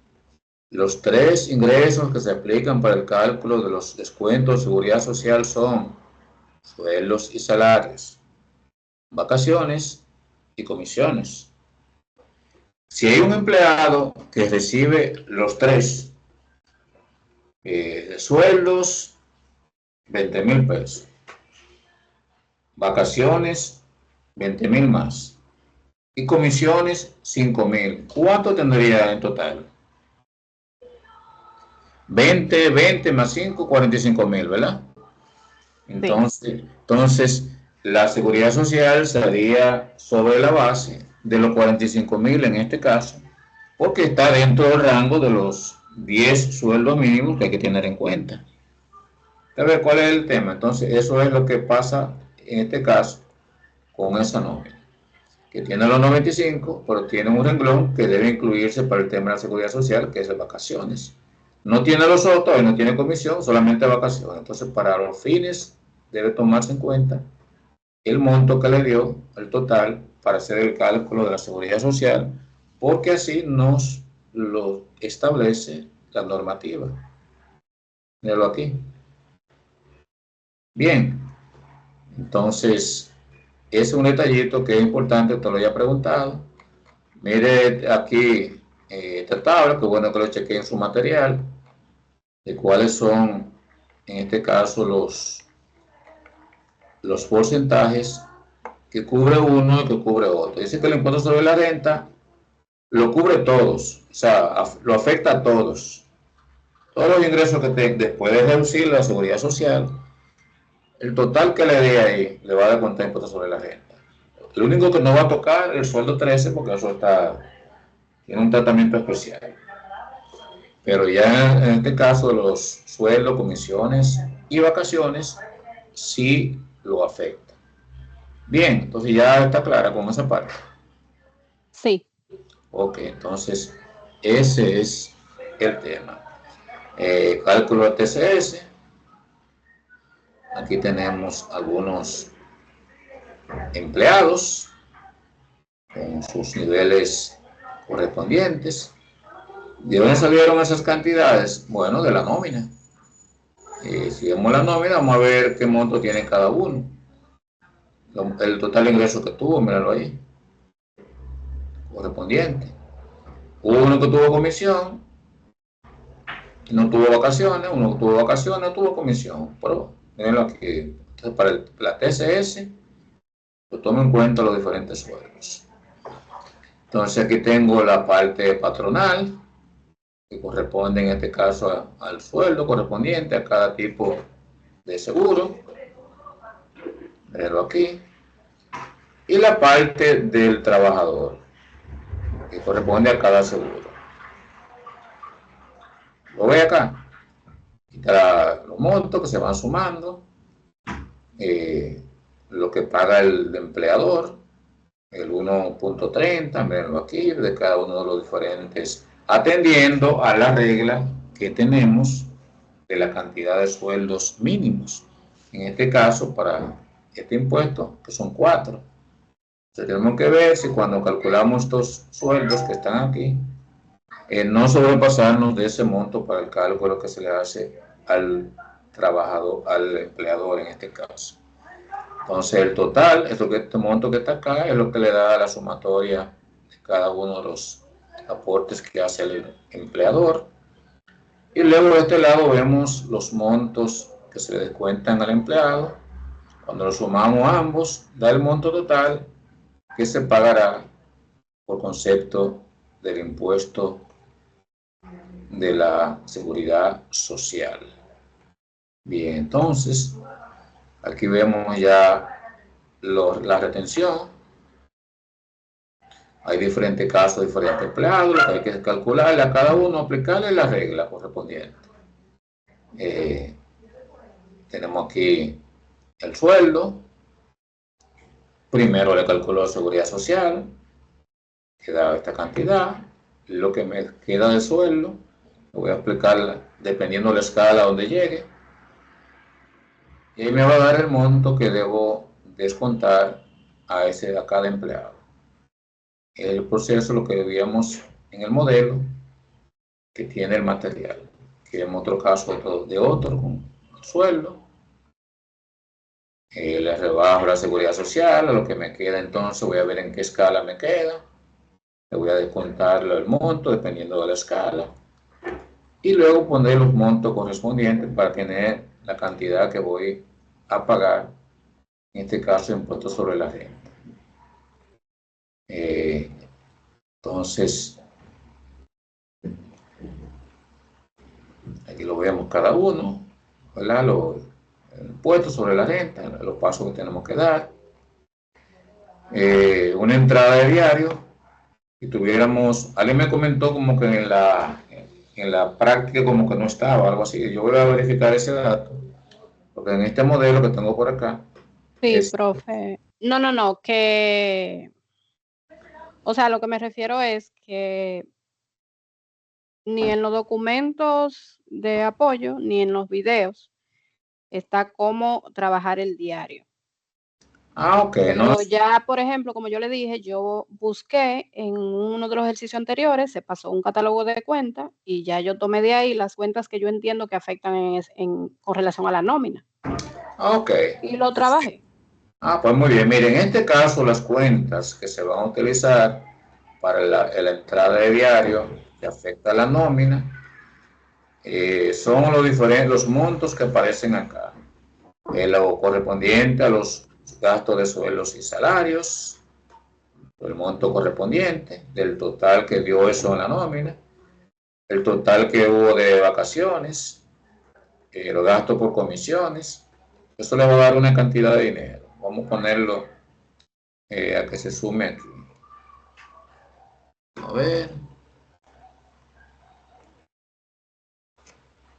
Los tres ingresos que se aplican para el cálculo de los descuentos de seguridad social son sueldos y salarios, vacaciones y comisiones. Si hay un empleado que recibe los tres, sueldos, 20,000 pesos, vacaciones, 20,000 más, y comisiones, 5,000, ¿cuánto tendría en total? 20 más 5, 45,000, ¿verdad? Entonces, la seguridad social sería sobre la base de los 45,000 en este caso, porque está dentro del rango de los 10 sueldos mínimos que hay que tener en cuenta. A ver, ¿cuál es el tema? Entonces, eso es lo que pasa en este caso con esa nómina, que tiene los 95, pero tiene un renglón que debe incluirse para el tema de la seguridad social, que es de vacaciones. No tiene los otros y no tiene comisión, solamente vacaciones. Entonces, para los fines, debe tomarse en cuenta el monto que le dio, el total, para hacer el cálculo de la seguridad social, porque así nos lo establece la normativa. Míralo aquí. Bien, entonces, ese es un detallito que es importante, te lo había preguntado. Mire aquí esta tabla, que bueno que lo chequeé en su material, de cuáles son, en este caso, los porcentajes que cubre uno y que cubre otro. Dice que el impuesto sobre la renta lo cubre todos, o sea, lo afecta a todos. Todos los ingresos que después de reducir la seguridad social, el total que le dé ahí le va a dar cuenta de impuesto sobre la renta. Lo único que no va a tocar es el sueldo 13 porque eso tiene un tratamiento especial. Pero ya en este caso los sueldos, comisiones y vacaciones sí lo afecta. Bien, entonces ya está clara con esa parte. Sí. Ok, entonces ese es el tema. Cálculo de TCS. Aquí tenemos algunos empleados con sus niveles correspondientes. ¿De dónde salieron esas cantidades? Bueno, de la nómina. Si vemos la nómina, vamos a ver qué monto tiene cada uno. El total de ingresos que tuvo, míralo ahí. Correspondiente. Hubo uno que tuvo comisión, no tuvo vacaciones, uno que tuvo vacaciones, no tuvo comisión. Pero, mírenlo aquí. Entonces, para la TCS, pues tomo en cuenta los diferentes sueldos. Entonces, aquí tengo la parte patronal, que corresponde en este caso al sueldo correspondiente a cada tipo de seguro. Mírenlo aquí. Y la parte del trabajador, que corresponde a cada seguro. Lo ve acá. Está los montos que se van sumando, lo que paga el empleador, el 1.30, mírenlo aquí, de cada uno de los diferentes, atendiendo a la regla que tenemos de la cantidad de sueldos mínimos. En este caso, para este impuesto, que son 4. Entonces, tenemos que ver si cuando calculamos estos sueldos que están aquí, no sobrepasarnos de ese monto para el cálculo que se le hace al trabajador, al empleador en este caso. Entonces el total, este monto que está acá, es lo que le da la sumatoria de cada uno de los aportes que hace el empleador. Y luego de este lado vemos los montos que se le descuentan al empleado. Cuando lo sumamos ambos, da el monto total que se pagará por concepto del impuesto de la seguridad social. Bien, entonces, aquí vemos ya la retención. Hay diferentes casos, diferentes empleados, lo que hay que calcularle a cada uno, aplicarle la regla correspondiente. Tenemos aquí el sueldo. Primero le calculo la seguridad social, que da esta cantidad. Lo que me queda de sueldo, lo voy a aplicar dependiendo de la escala donde llegue. Y ahí me va a dar el monto que debo descontar a cada empleado. El proceso, lo que veíamos en el modelo, que tiene el material. Que en otro caso de otro con el sueldo. Le rebajo la seguridad social, a lo que me queda entonces voy a ver en qué escala me queda. Le voy a descontar el monto dependiendo de la escala. Y luego poner los montos correspondientes para tener la cantidad que voy a pagar, en este caso impuestos sobre la renta. Entonces, aquí lo vemos cada uno, ¿verdad? Los impuestos sobre la renta, los pasos que tenemos que dar. Una entrada de diario. Si tuviéramos, alguien me comentó como que en la práctica como que no estaba, algo así. Yo voy a verificar ese dato, porque en este modelo que tengo por acá. Sí, profe. No, que, o sea, lo que me refiero es que ni en los documentos de apoyo, ni en los videos está cómo trabajar el diario. Ok. Pero ya, por ejemplo, como yo le dije, yo busqué en uno de los ejercicios anteriores, se pasó un catálogo de cuentas y ya yo tomé de ahí las cuentas que yo entiendo que afectan con relación a la nómina. Ok. Y lo trabajé. Pues muy bien. Miren, en este caso las cuentas que se van a utilizar para la entrada de diario que afecta a la nómina son los montos que aparecen acá. Lo correspondiente a los gastos de sueldos y salarios, el monto correspondiente del total que dio eso en la nómina, el total que hubo de vacaciones, los gastos por comisiones. Eso le va a dar una cantidad de dinero. Vamos a ponerlo a que se sume aquí. A ver.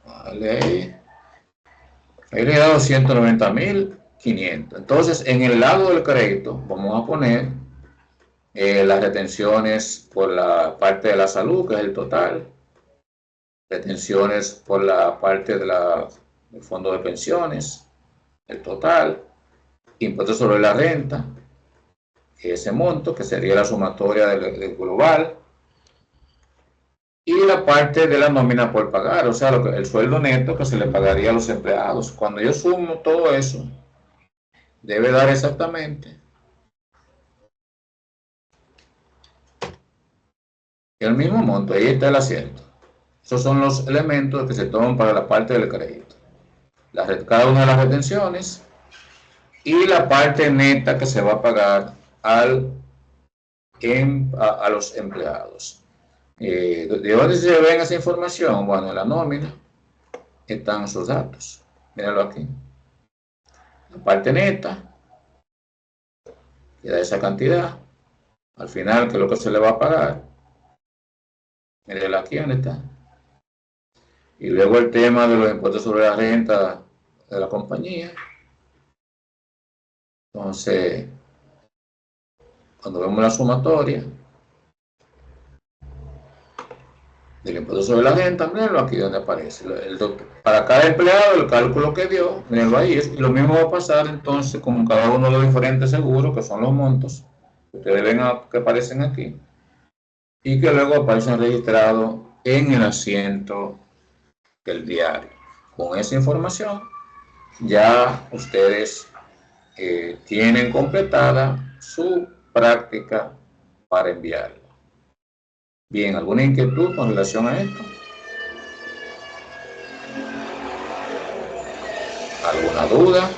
Vale, ahí le he dado 190.500. Entonces, en el lado del crédito, vamos a poner las retenciones por la parte de la salud, que es el total. Retenciones por la parte del fondo de pensiones, el total. Impuestos sobre la renta, ese monto, que sería la sumatoria del global. Y la parte de la nómina por pagar, o sea, el sueldo neto que se le pagaría a los empleados. Cuando yo sumo todo eso, debe dar exactamente el mismo monto. Ahí está el acierto. Esos son los elementos que se toman para la parte del crédito. Cada una de las retenciones y la parte neta que se va a pagar a los empleados. ¿De dónde se ven esa información? Bueno, en la nómina están sus datos. Míralo aquí. La parte neta, que da esa cantidad. Al final, ¿qué es lo que se le va a pagar? Míralo aquí, ¿dónde está? Y luego el tema de los impuestos sobre la renta de la compañía. Entonces, cuando vemos la sumatoria del impuesto sobre la renta, mírenlo aquí donde aparece. Para cada empleado, el cálculo que dio, mírenlo ahí. Y lo mismo va a pasar entonces con cada uno de los diferentes seguros, que son los montos que ustedes ven que aparecen aquí. Y que luego aparecen registrados en el asiento del diario. Con esa información, ya ustedes tienen completada su práctica para enviarlo. Bien, ¿alguna inquietud con relación a esto? ¿Alguna duda?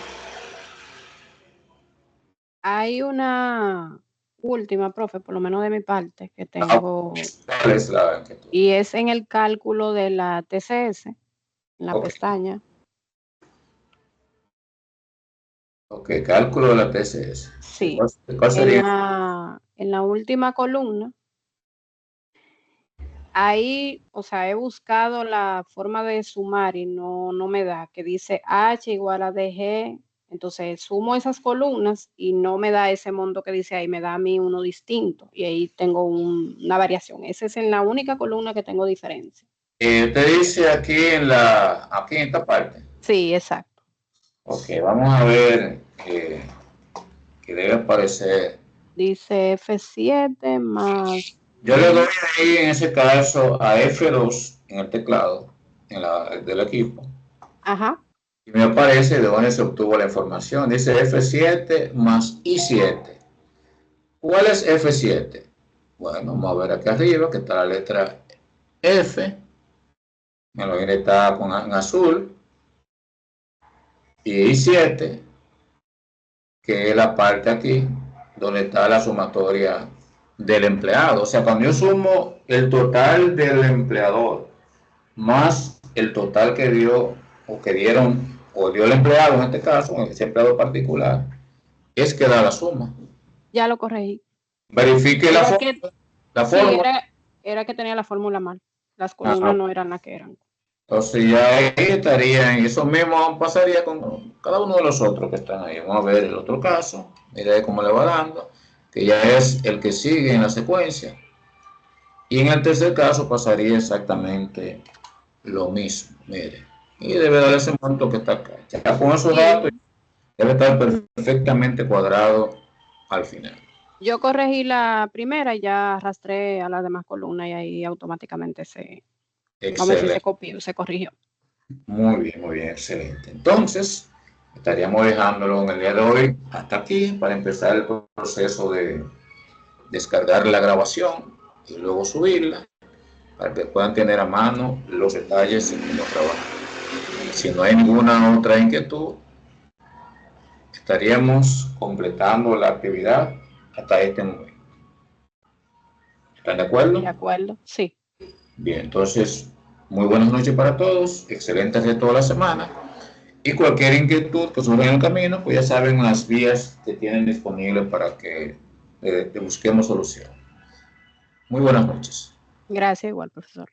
Hay una última, profe, por lo menos de mi parte, que tengo. ¿Cuál es la inquietud? Y es en el cálculo de la TCS, en la pestaña. Ok, cálculo de la TCS. Sí. ¿Cuál sería? En la última columna, ahí, o sea, he buscado la forma de sumar y no me da, que dice H igual a DG. Entonces sumo esas columnas y no me da ese monto que dice ahí, me da a mí uno distinto. Y ahí tengo una variación. Esa es en la única columna que tengo diferencia. Usted dice aquí en esta parte. Sí, exacto. Ok, vamos a ver que debe aparecer. Dice F7 más. Yo le doy ahí en ese caso a F2 en el teclado del equipo Ajá. y me aparece de dónde se obtuvo la información. Dice F7 más I7. ¿Cuál es F7? Bueno, vamos a ver aquí arriba que está la letra F. Me lo está en azul. Y I7, que es la parte aquí donde está la sumatoria del empleado. O sea, cuando yo sumo el total del empleador más el total que dio o que dieron o dio el empleado en este caso, en ese empleado particular, es que da la suma. Ya lo corregí. Verifique Era la, que, la sí, fórmula. era que tenía la fórmula mal. Las columnas no eran las que eran. Entonces ya ahí estaría, y eso mismo pasaría con cada uno de los otros que están ahí. Vamos a ver el otro caso, mira cómo le va dando, que ya es el que sigue en la secuencia. Y en el tercer caso pasaría exactamente lo mismo, mire. Y debe dar ese monto que está acá. Ya con esos datos debe estar perfectamente cuadrado al final. Yo corregí la primera y ya arrastré a las demás columnas y ahí automáticamente vamos a decir, se copió, se corrigió. Muy bien, excelente. Entonces, estaríamos dejándolo en el día de hoy hasta aquí para empezar el proceso de descargar la grabación y luego subirla para que puedan tener a mano los detalles en cómo trabajar. Si no hay ninguna otra inquietud, estaríamos completando la actividad hasta este momento. ¿Están de acuerdo? De acuerdo, sí. Bien, entonces, muy buenas noches para todos, excelente resto de la semana. Y cualquier inquietud que surja en el camino, pues ya saben las vías que tienen disponibles para que busquemos solución. Muy buenas noches. Gracias, igual, profesor.